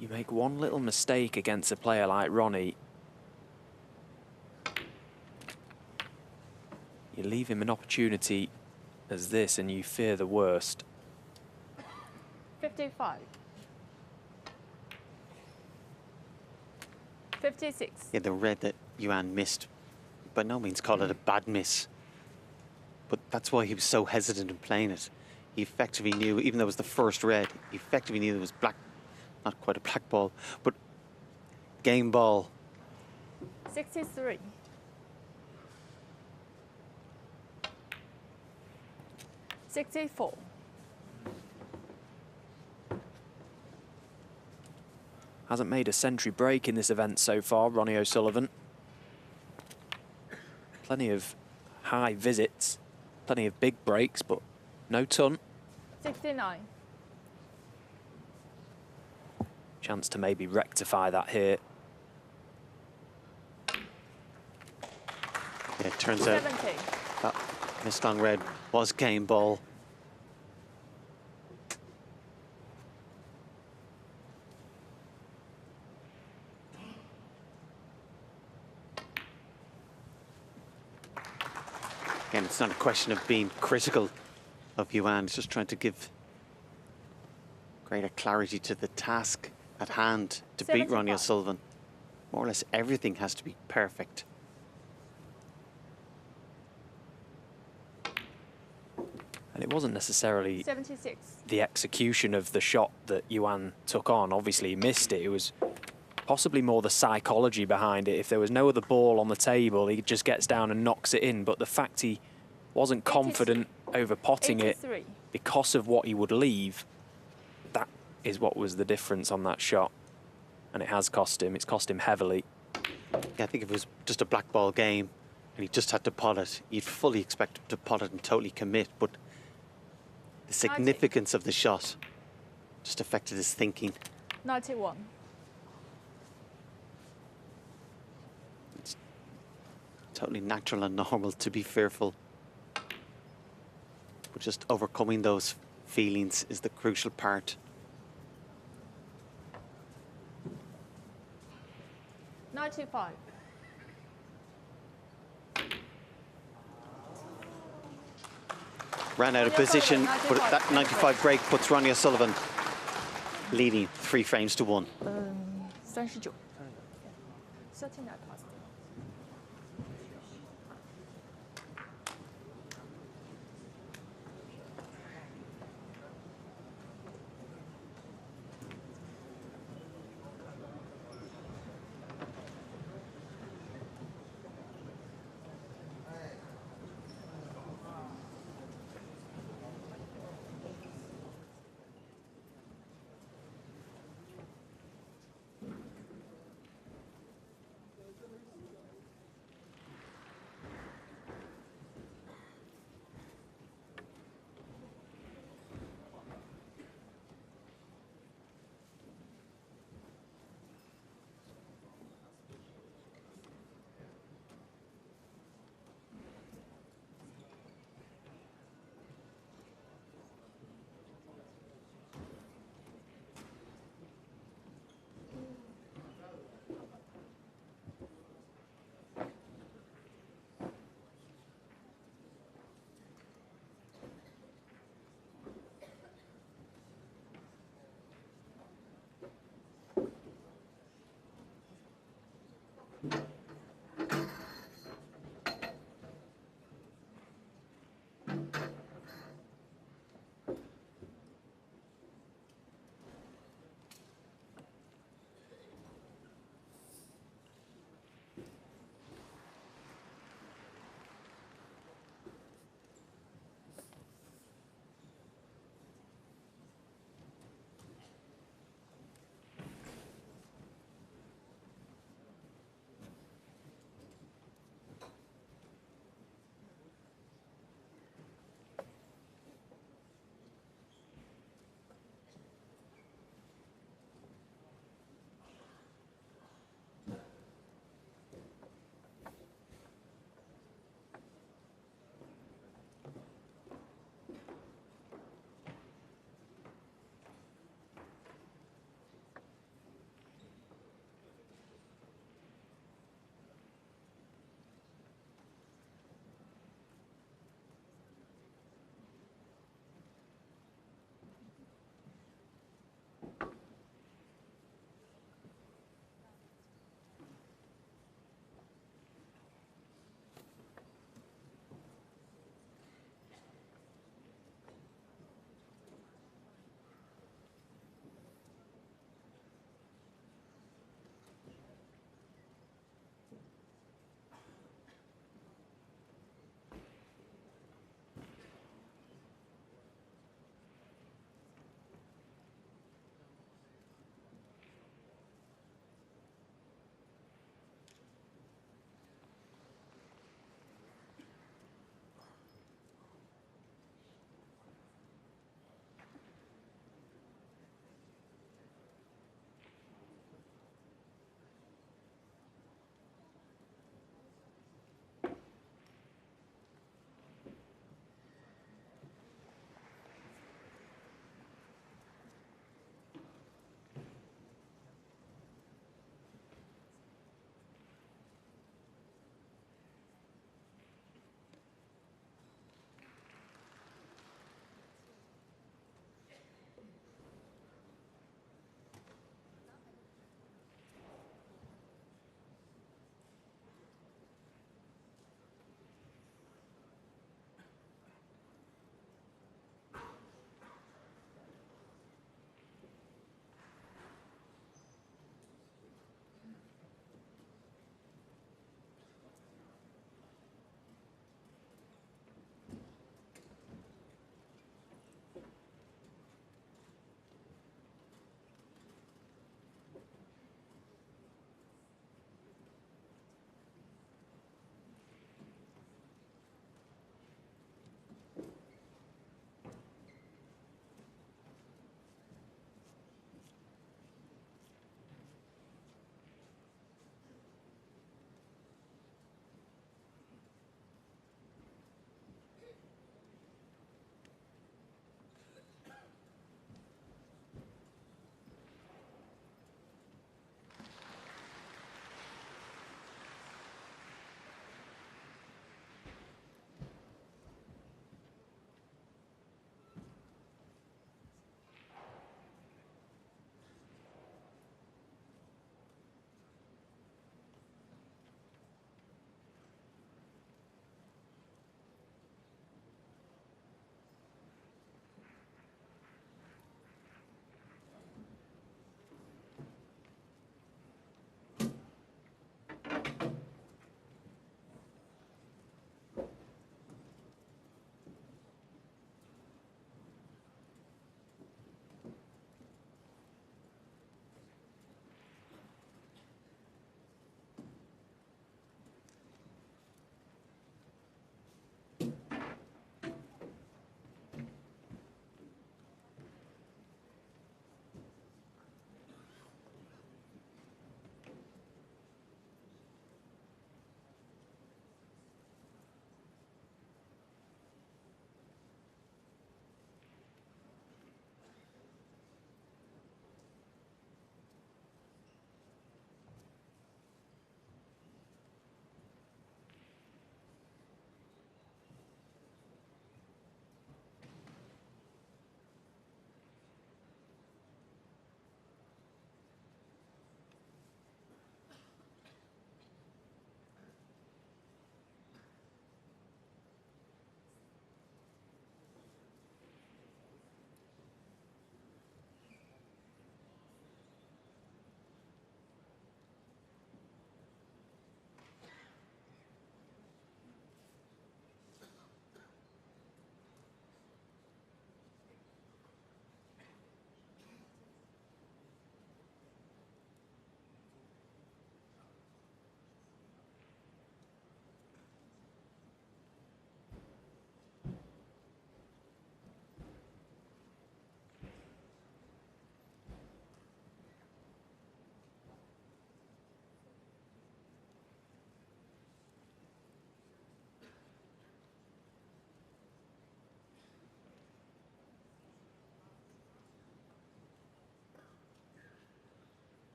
You make one little mistake against a player like Ronnie, you leave him an opportunity as this and you fear the worst. 55. 56. Yeah, the red that Yuan missed, by no means call it a bad miss. But that's why he was so hesitant in playing it. He effectively knew, even though it was the first red, he effectively knew it was black, not quite a black ball, but game ball. 63. 64. Hasn't made a century break in this event so far, Ronnie O'Sullivan. Plenty of high visits, plenty of big breaks, but no ton. 69. Chance to maybe rectify that here. Yeah, it turns 70. out that missed long red was game ball. Again, it's not a question of being critical of Yuan, it's just trying to give greater clarity to the task at hand to beat Ronnie 75. O'Sullivan. More or less everything has to be perfect. And it wasn't necessarily 76. the execution of the shot that Yuan took on. Obviously, he missed it. It was possibly more the psychology behind it. If there was no other ball on the table, he just gets down and knocks it in. But the fact he wasn't confident over potting it 83. because of what he would leave, that is what was the difference on that shot. And it has cost him. It's cost him heavily. Yeah, I think if it was just a black ball game and he just had to pot it, you'd fully expect him to pot it and totally commit. But the significance of the shot just affected his thinking. 91. It's totally natural and normal to be fearful. But just overcoming those feelings is the crucial part. 95. Ran out of position, but that 95 break puts Ronnie O'Sullivan leading 3 frames to 1. 39. 39 past.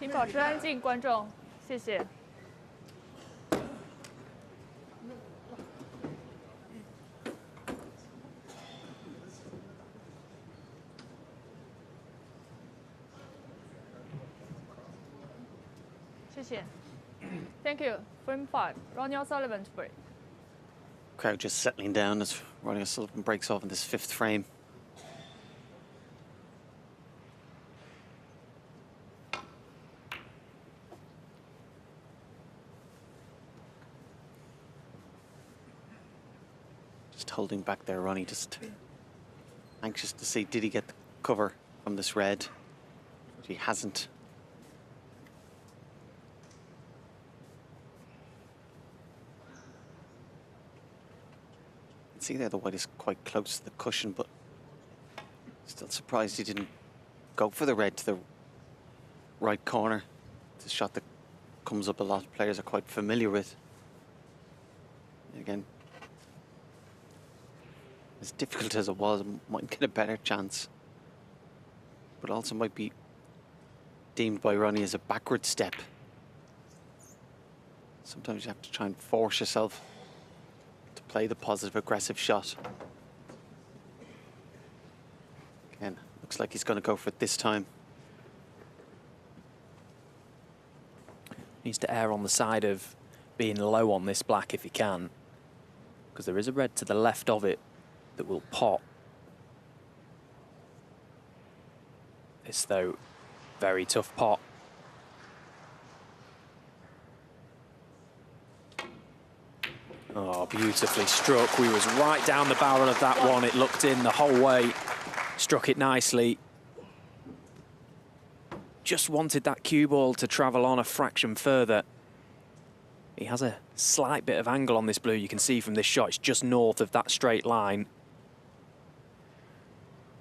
请保持安静，观众，谢谢。谢谢。Thank you. Frame 5, Ronnie O'Sullivan to break. Crowd just settling down as Ronnie O'Sullivan breaks off in this 5th frame. Just holding back there, Ronnie, just anxious to see, did he get the cover from this red? But he hasn't. See there, the white is quite close to the cushion, but still surprised he didn't go for the red to the right corner. It's a shot that comes up a lot of players are quite familiar with. And again, as difficult as it was, might get a better chance, but also might be deemed by Ronnie as a backward step. Sometimes you have to try and force yourself to play the positive, aggressive shot. Again, looks like he's going to go for it this time. Needs to err on the side of being low on this black if he can, because there is a red to the left of it that will pop. This, though, very tough pot. Oh, beautifully struck. We was right down the barrel of that one. It looked in the whole way. Struck it nicely. Just wanted that cue ball to travel on a fraction further. He has a slight bit of angle on this blue. You can see from this shot, it's just north of that straight line.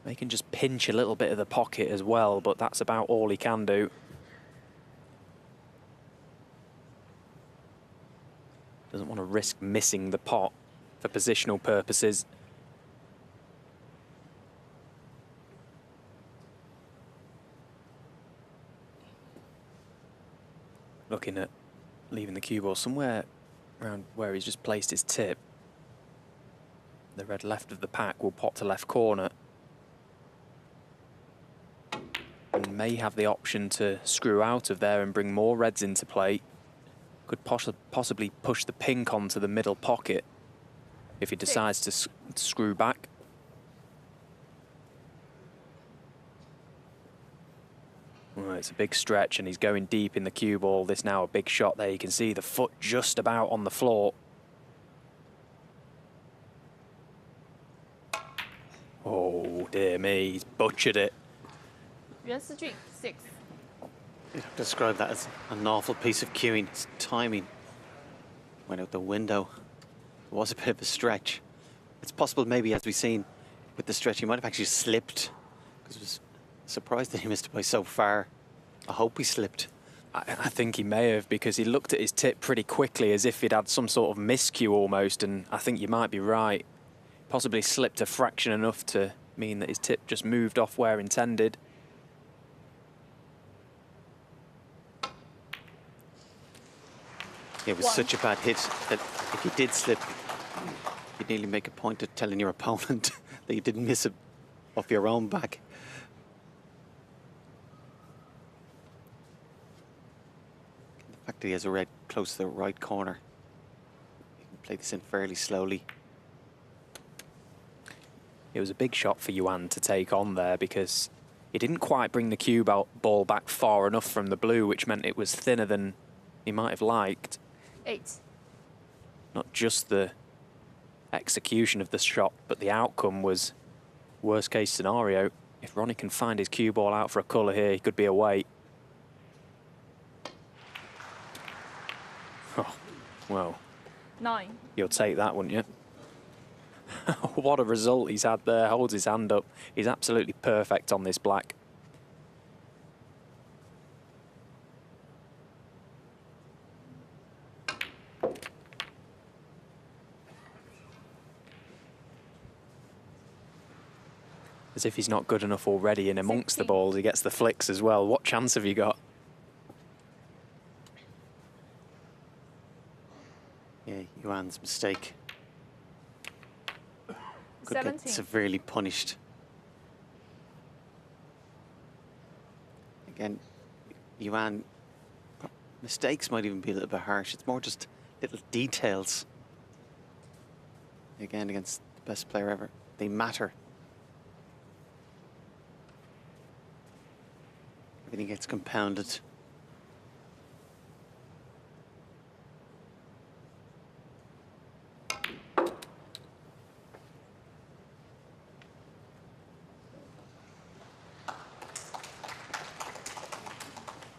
They can just pinch a little bit of the pocket as well, but that's about all he can do. Doesn't want to risk missing the pot for positional purposes. Looking at leaving the cue ball somewhere around where he's just placed his tip. The red left of the pack will pop to left corner. And may have the option to screw out of there and bring more reds into play. Could possibly push the pink onto the middle pocket if he decides to screw back. Well, it's a big stretch and he's going deep in the cue ball. This now a big shot there. You can see the foot just about on the floor. Oh, dear me, he's butchered it. Yuan Sijun, 6. You'd have to describe that as an awful piece of cueing. His timing went out the window. It was a bit of a stretch. It's possible maybe, as we've seen with the stretch, he might have actually slipped, because I was surprised that he missed it by so far. I hope he slipped. I think he may have, because he looked at his tip pretty quickly as if he'd had some sort of miscue almost, and I think you might be right. Possibly slipped a fraction enough to mean that his tip just moved off where intended. It was such a bad hit that if you did slip, you'd nearly make a point of telling your opponent that you didn't miss it off your own back. The fact that he has a red close to the right corner, he can play this in fairly slowly. It was a big shot for Yuan to take on there because he didn't quite bring the cue ball back far enough from the blue, which meant it was thinner than he might have liked. 8. Not just the execution of the shot, but the outcome was worst case scenario. If Ronnie can find his cue ball out for a colour here, he could be away. Oh, well. 9. You'll take that, wouldn't you? What a result he's had there. Holds his hand up. He's absolutely perfect on this black. As if he's not good enough already in amongst the balls. He gets the flicks as well. What chance have you got? Yuan's mistake. Could 17. get severely punished. Again, Yuan, mistakes might even be a little bit harsh. It's more just little details. Again, against the best player ever, they matter. Everything gets compounded.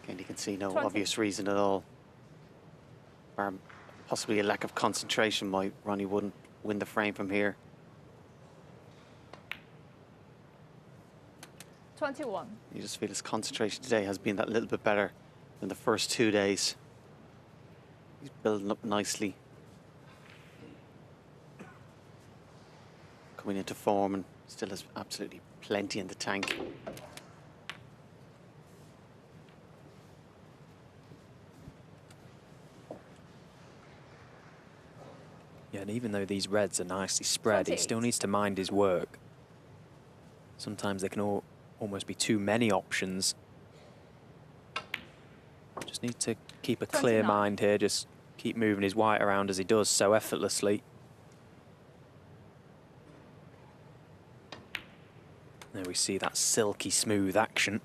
And you can see no 20. obvious reason at all. Or possibly a lack of concentration why Ronnie wouldn't win the frame from here. 21. You just feel his concentration today has been that little bit better than the first 2 days. He's building up nicely. Coming into form and still has absolutely plenty in the tank. Yeah, and even though these reds are nicely spread, he 28. still needs to mind his work. Sometimes there can almost be too many options. Just need to keep a clear 29. mind here, just keep moving his white around as he does so effortlessly. There we see that silky smooth action.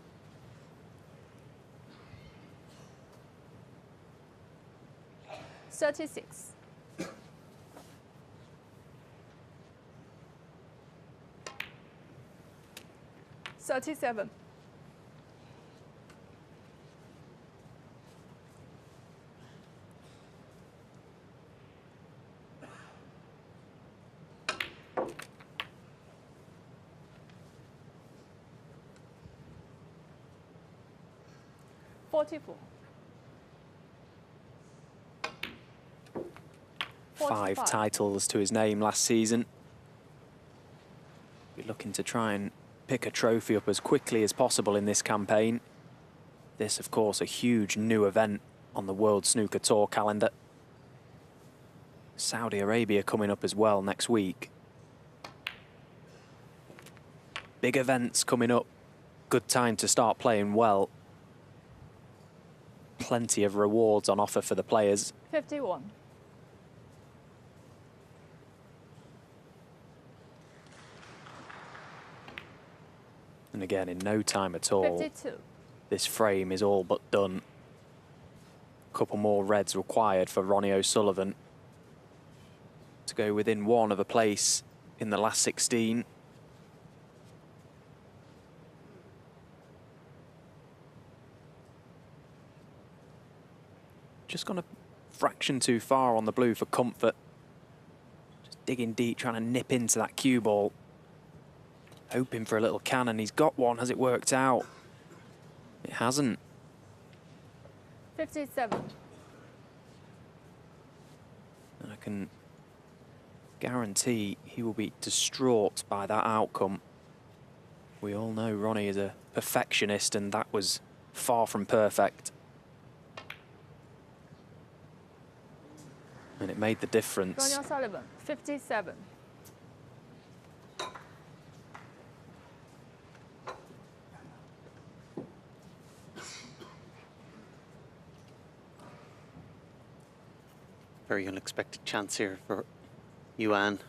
$36. 37. 44. 5 45. titles to his name last season. Be looking to try and pick a trophy up as quickly as possible in this campaign. This, of course, a huge new event on the World Snooker Tour calendar. Saudi Arabia coming up as well next week. Big events coming up. Good time to start playing well. Plenty of rewards on offer for the players. 51. And again, in no time at all, 52. this frame is all but done. A couple more reds required for Ronnie O'Sullivan to go within one of a place in the last 16. Just gone a fraction too far on the blue for comfort. Just digging deep, trying to nip into that cue ball. Hoping for a little cannon. He's got one. Has it worked out? It hasn't. 57. And I can guarantee he will be distraught by that outcome. We all know Ronnie is a perfectionist, and that was far from perfect. And it made the difference. Ronnie O'Sullivan, 57. Very unexpected chance here for Yuan.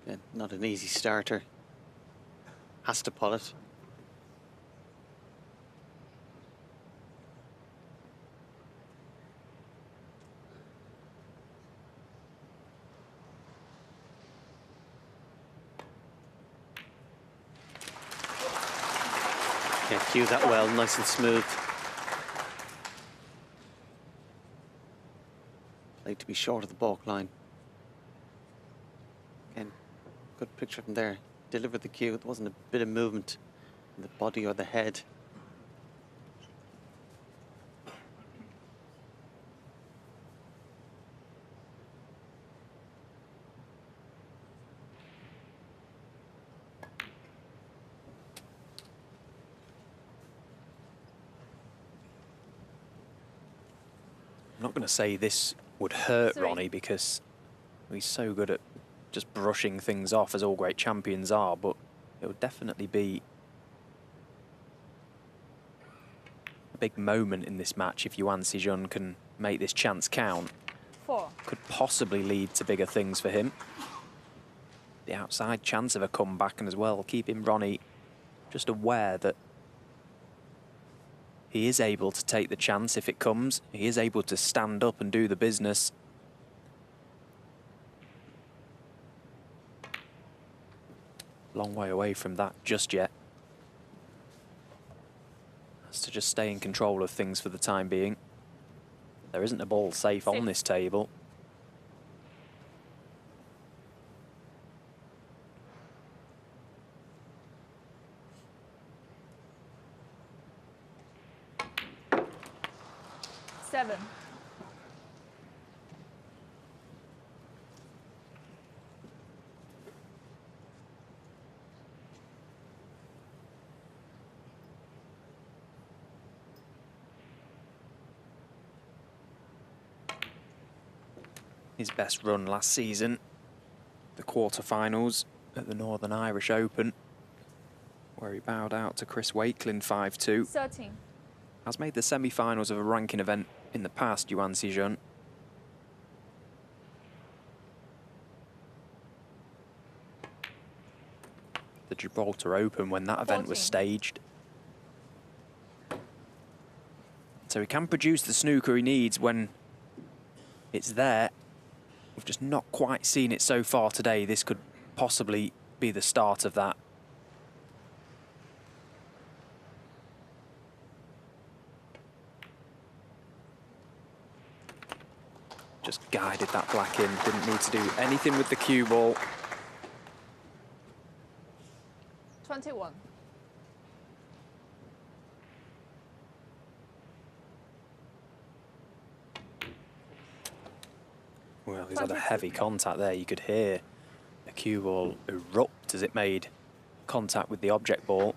Yeah, not an easy starter. Has to pull it. Yeah, cue that well, nice and smooth. Played to be short of the balk line. Again, good picture from there. Delivered the cue. There wasn't a bit of movement in the body or the head. I'm not going to say this would hurt 3. Ronnie because he's so good at just brushing things off, as all great champions are, but it would definitely be a big moment in this match if Yuan Sijun can make this chance count. 4. Could possibly lead to bigger things for him. The outside chance of a comeback, and as well keeping Ronnie just aware that he is able to take the chance if it comes. He is able to stand up and do the business. Long way away from that just yet. Has to just stay in control of things for the time being. There isn't a ball safe on this table. Seven. His best run last season, the quarterfinals at the Northern Irish Open, where he bowed out to Chris Wakelin 5-2. 13. Has made the semi-finals of a ranking event in the past, Yuan Sijun. The Gibraltar Open, when that event was 14. staged. So he can produce the snooker he needs when it's there. We've just not quite seen it so far today. This could possibly be the start of that. Just guided that black in. Didn't need to do anything with the cue ball. 21. Well, he's had a heavy contact there. You could hear the cue ball erupt as it made contact with the object ball.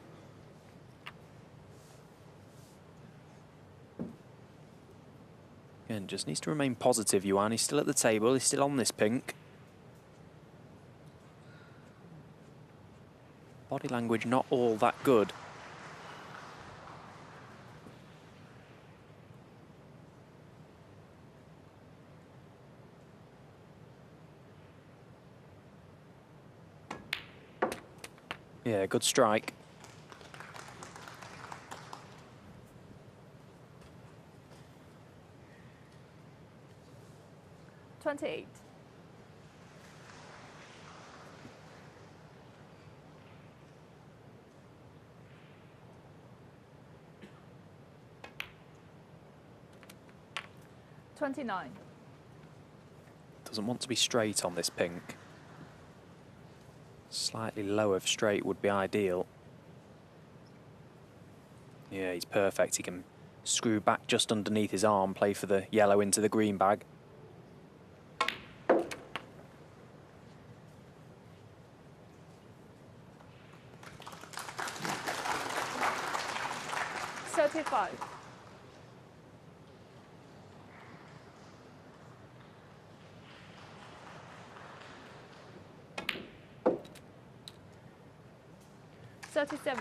Again, just needs to remain positive, Yuan. He's still at the table. He's still on this pink. Body language not all that good. Yeah, good strike. $28. $29. Doesn't want to be straight on this pink. Slightly lower of straight would be ideal. Yeah, he's perfect. He can screw back just underneath his arm, play for the yellow into the green bag. $35. $37.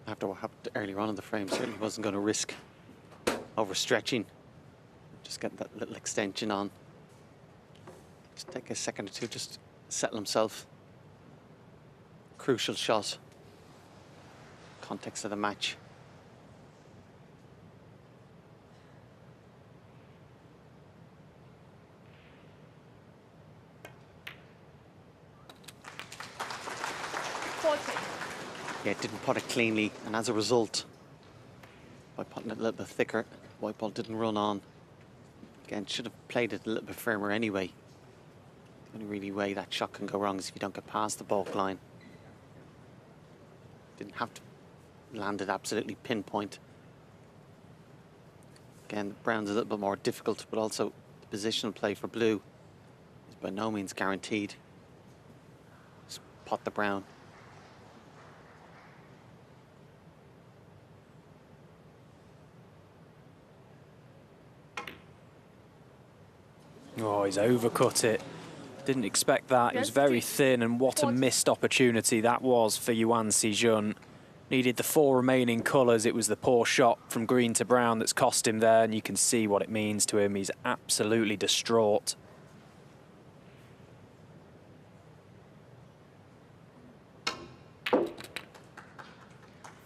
After what happened earlier on in the frame, certainly wasn't going to risk overstretching. Just get that little extension on. Just take a second or two, just settle himself. Crucial shot. Context of the match. Yeah, didn't put it cleanly, and as a result, by putting it a little bit thicker, white ball didn't run on. Again, should have played it a little bit firmer anyway. The only really way that shot can go wrong is if you don't get past the baulk line. Didn't have to land it absolutely pinpoint. Again, brown's a little bit more difficult, but also the the positional play for blue is by no means guaranteed. Just pot the brown. Oh, he's overcut it. Didn't expect that. He was very thin, and what a missed opportunity that was for Yuan Sijun. Needed the 4 remaining colours. It was the poor shot from green to brown that's cost him there, and you can see what it means to him. He's absolutely distraught.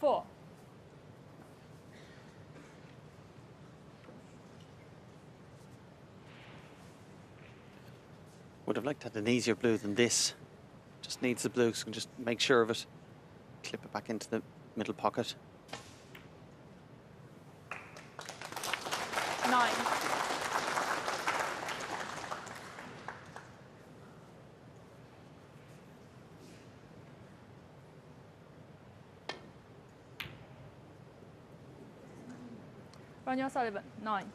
Four. Would have liked to have an easier blue than this. Just needs the blue, so can just make sure of it. Clip it back into the middle pocket. 9. Ronnie O'Sullivan, 9.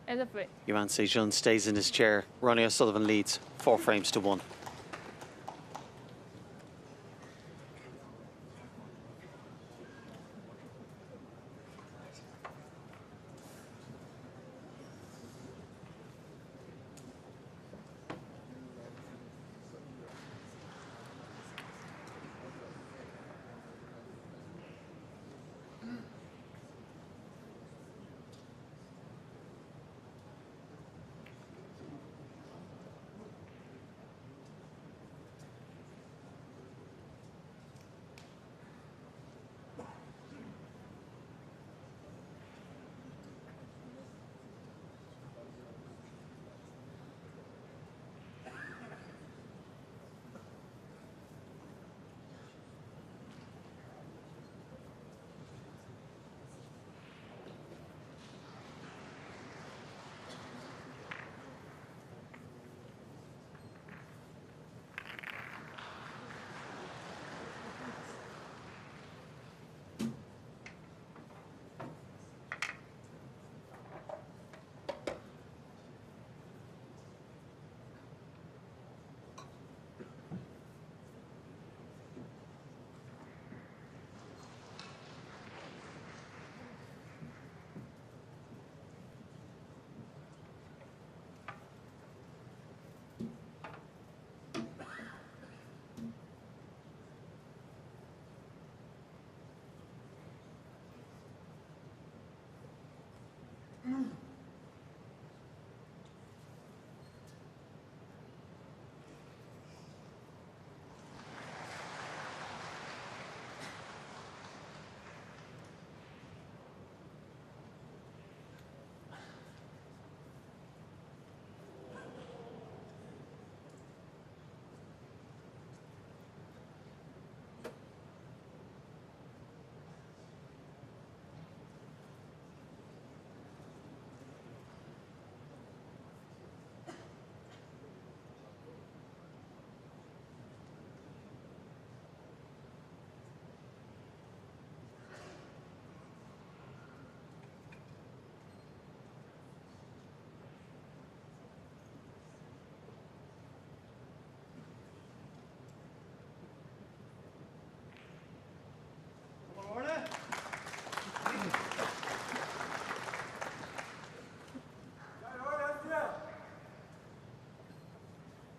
As a free. Yuan Sijun stays in his chair. Ronnie O'Sullivan leads 4 frames to 1.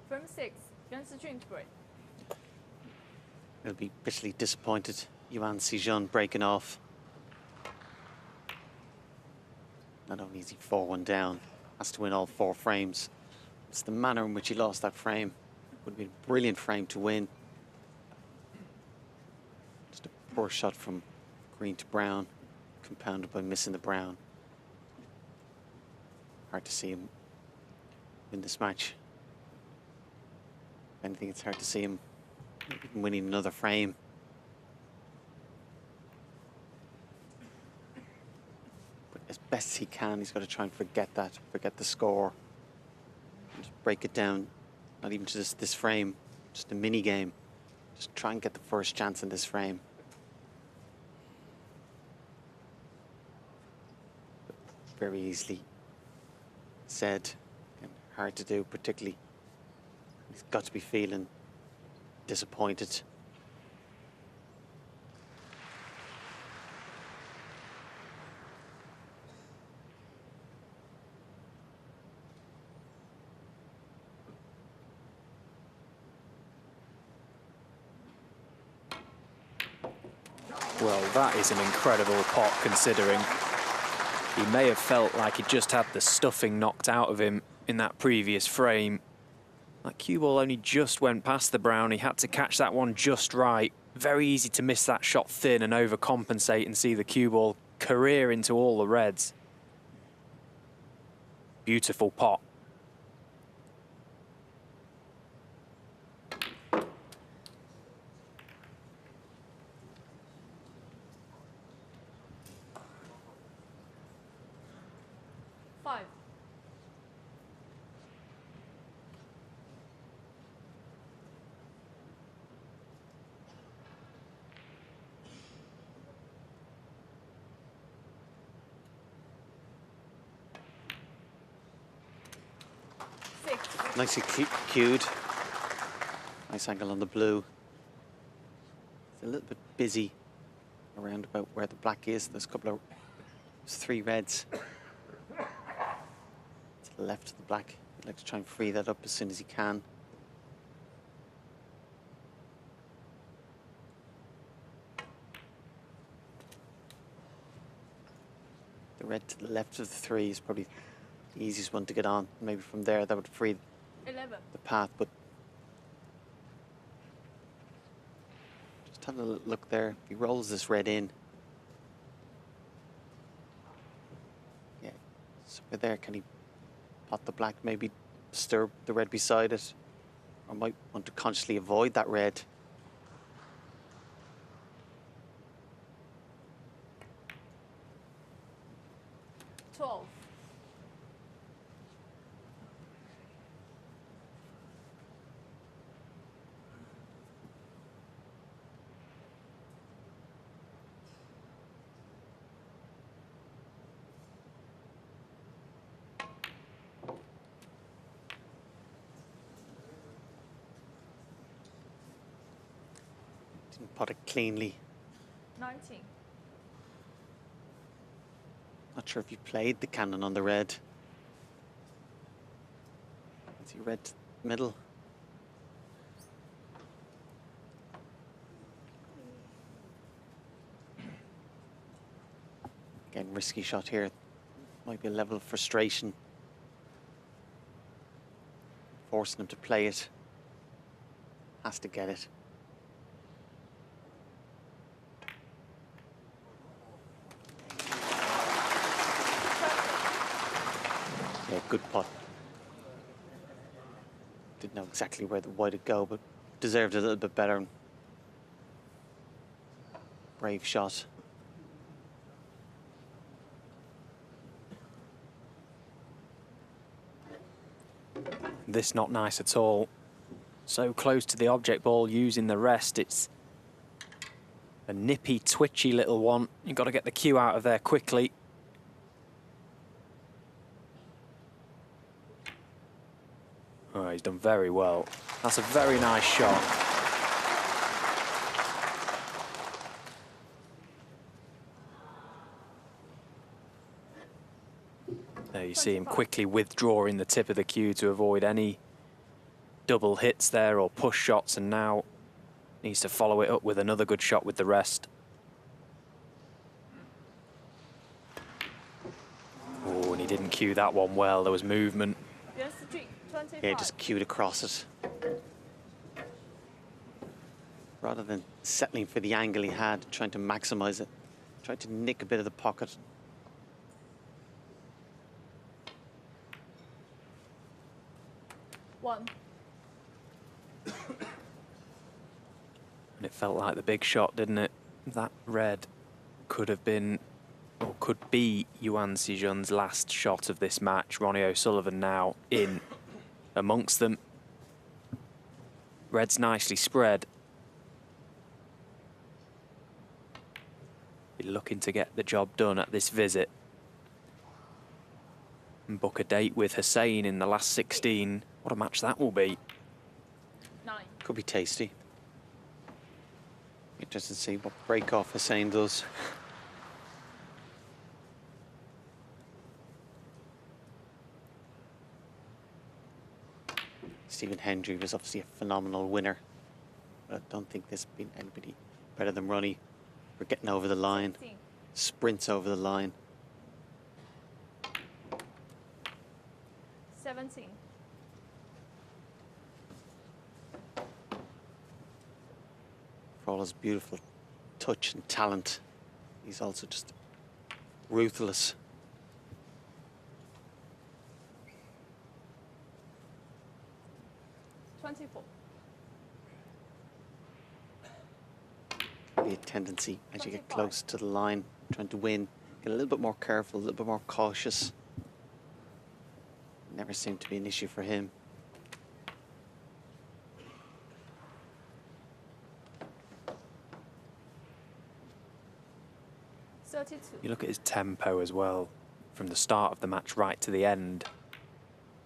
Frame 6. Yuan Sijun to break. He'll be bitterly disappointed. Yuan Sijun breaking off. Not only is he 4-1 down, has to win all 4 frames. It's the manner in which he lost that frame. Would have been a brilliant frame to win. Just a poor shot from green to brown, compounded by missing the brown. Hard to see him win this match. If anything, it's hard to see him winning another frame. But as best he can, he's got to try and forget that, forget the score. And just break it down, not even just this frame, just a mini game. Just try and get the first chance in this frame. But very easily said. hard to do, particularly. He's got to be feeling disappointed. Well, that is an incredible pot, considering he may have felt like he just had the stuffing knocked out of him in that previous frame. That cue ball only just went past the brown. He had to catch that one just right. Very easy to miss that shot thin and overcompensate and see the cue ball career into all the reds. Beautiful pot. Five. Six. Nicely cued. Nice angle on the blue. It's a little bit busy around about where the black is. There's three reds to the left of the black. I'd like to try and free that up as soon as he can. The red to the left of the three is probably the easiest one to get on. Maybe from there that would free 11. the path, but just have a look there. If he rolls this red in, yeah, somewhere there, can he pot the black, maybe disturb the red beside it, or might want to consciously avoid that red. $12. Didn't pot it cleanly. 19. Not sure if you played the cannon on the red. See red to the middle. Again, risky shot here. Might be a level of frustration. Forcing him to play it. Has to get it. Yeah, good pot. Didn't know exactly where the white would go, but deserved a little bit better. Brave shot. This not nice at all. So close to the object ball, using the rest. It's a nippy, twitchy little one. You've got to get the cue out of there quickly. Oh, he's done very well. That's a very nice shot. There you see him quickly withdrawing the tip of the cue to avoid any double hits there or push shots, and now needs to follow it up with another good shot with the rest. Oh, and he didn't cue that one well. There was movement. Yes, 25. Yeah, just cued across it. Rather than settling for the angle he had, trying to maximize it, tried to nick a bit of the pocket. One. And it felt like the big shot, didn't it? That red could have been, or could be, Yuan Sijun's last shot of this match. Ronnie O'Sullivan now in amongst them. Red's nicely spread. Be looking to get the job done at this visit. and book a date with Hussein in the last 16. What a match that will be. 9. Could be tasty. Interesting to see what break-off Hussein does. Stephen Hendry was obviously a phenomenal winner. But I don't think there's been anybody better than Ronnie for getting over the line. 16. Sprints over the line. 17. For all his beautiful touch and talent, he's also just ruthless. 24. Be a tendency as you get 25. close to the line, trying to win, get a little bit more careful, a little bit more cautious. Never seemed to be an issue for him. You look at his tempo as well, from the start of the match right to the end.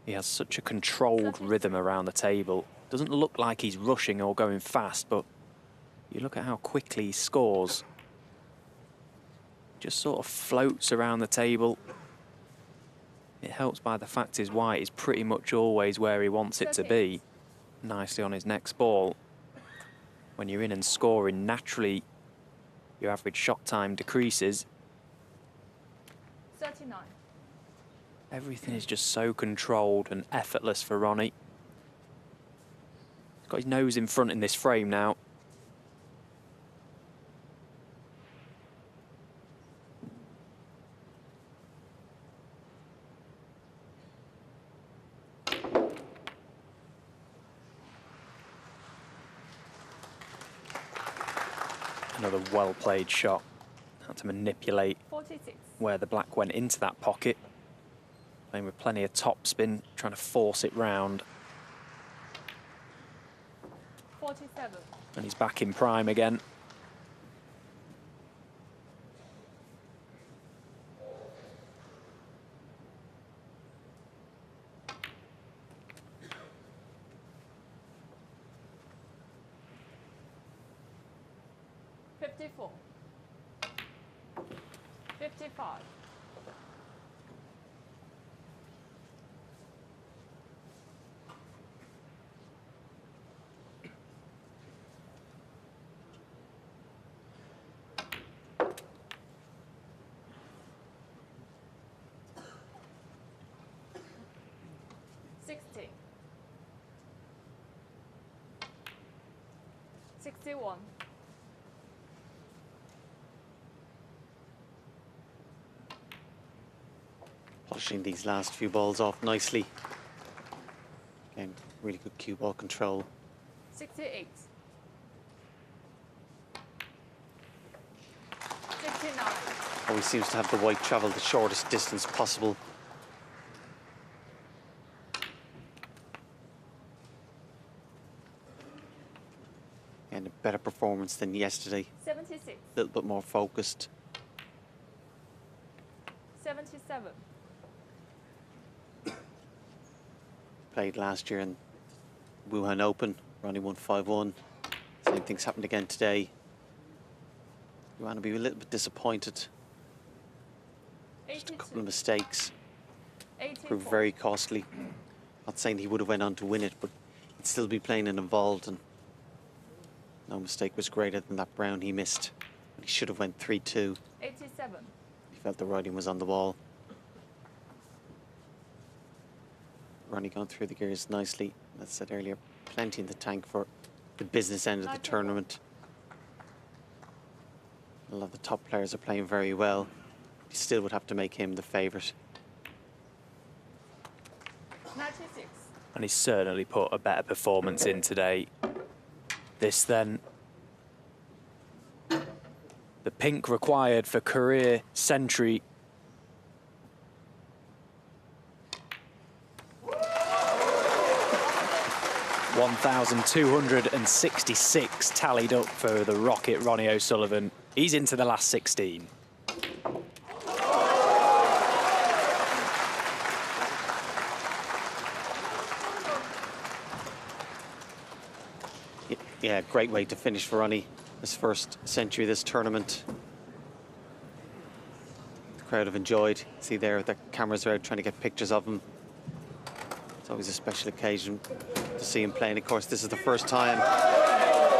He has such a controlled rhythm around the table. Doesn't look like he's rushing or going fast, but you look at how quickly he scores. Just sort of floats around the table. It helps by the fact his white is pretty much always where he wants it to be. Nicely on his next ball. When you're in and scoring, naturally your average shot time decreases. 39. Everything is just so controlled and effortless for Ronnie. He's got his nose in front in this frame now. Another well-played shot. Had to manipulate 46. where the black went into that pocket. Playing with plenty of topspin, trying to force it round. 47. And he's back in prime again. $54. 55. $60. 61. Polishing these last few balls off nicely. Again, really good cue ball control. 68. 69. Always seems to have the white travel the shortest distance possible. And a better performance than yesterday. 76. A little bit more focused. 77. Played last year in Wuhan Open. Ronnie won 5-1. Same thing's happened again today. Yuan will be a little bit disappointed. Just a couple of mistakes. 84. Proved very costly. Not saying he would have went on to win it, but he'd still be playing and involved, and no mistake was greater than that brown he missed. He should have went 3-2. 87. He felt the writing was on the wall. Ronnie going through the gears nicely. As I said earlier, plenty in the tank for the business end of the tournament. A lot of the top players are playing very well. You still would have to make him the favourite. 96. And he's certainly put a better performance in today. This then, the pink required for career century. $1,266 tallied up for the Rocket Ronnie O'Sullivan. He's into the last 16. Yeah, great way to finish for Ronnie. His first century of this tournament. The crowd have enjoyed. See there, the cameras are out trying to get pictures of him. It's always a special occasion to see him playing. Of course, this is the first time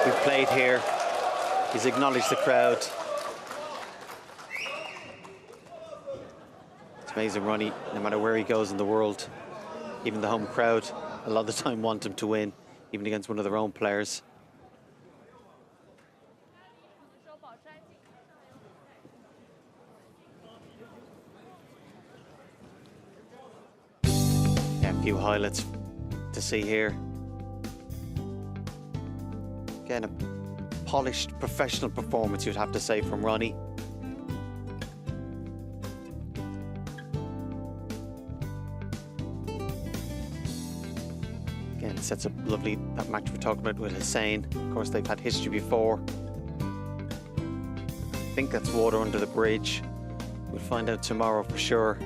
we've played here. He's acknowledged the crowd. It's amazing, Ronnie, no matter where he goes in the world, even the home crowd, a lot of the time want him to win, even against one of their own players. Yeah, a few highlights to see here. Again, a polished professional performance, you'd have to say, from Ronnie. Again, sets up lovely that match we're talking about with Xian. Of course, they've had history before. I think that's water under the bridge. We'll find out tomorrow for sure.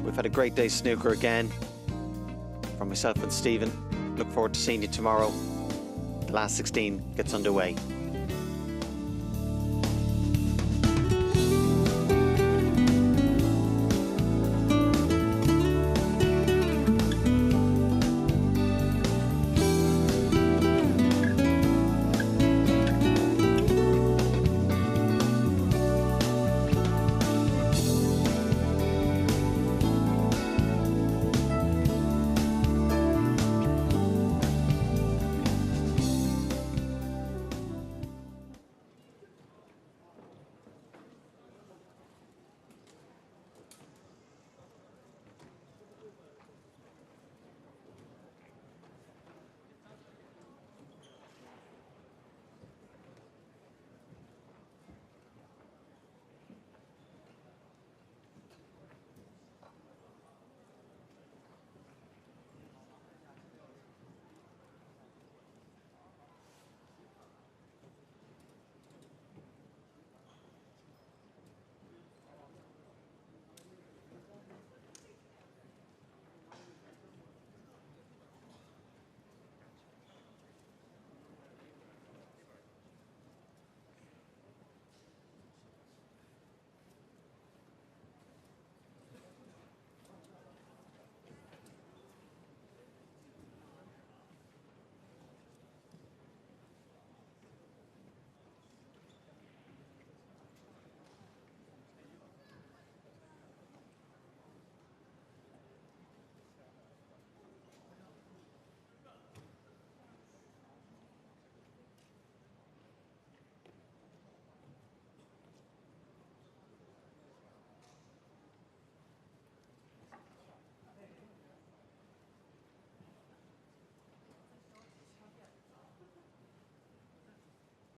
We've had a great day snooker again. From myself and Stephen. Look forward to seeing you tomorrow. The last 16 gets underway.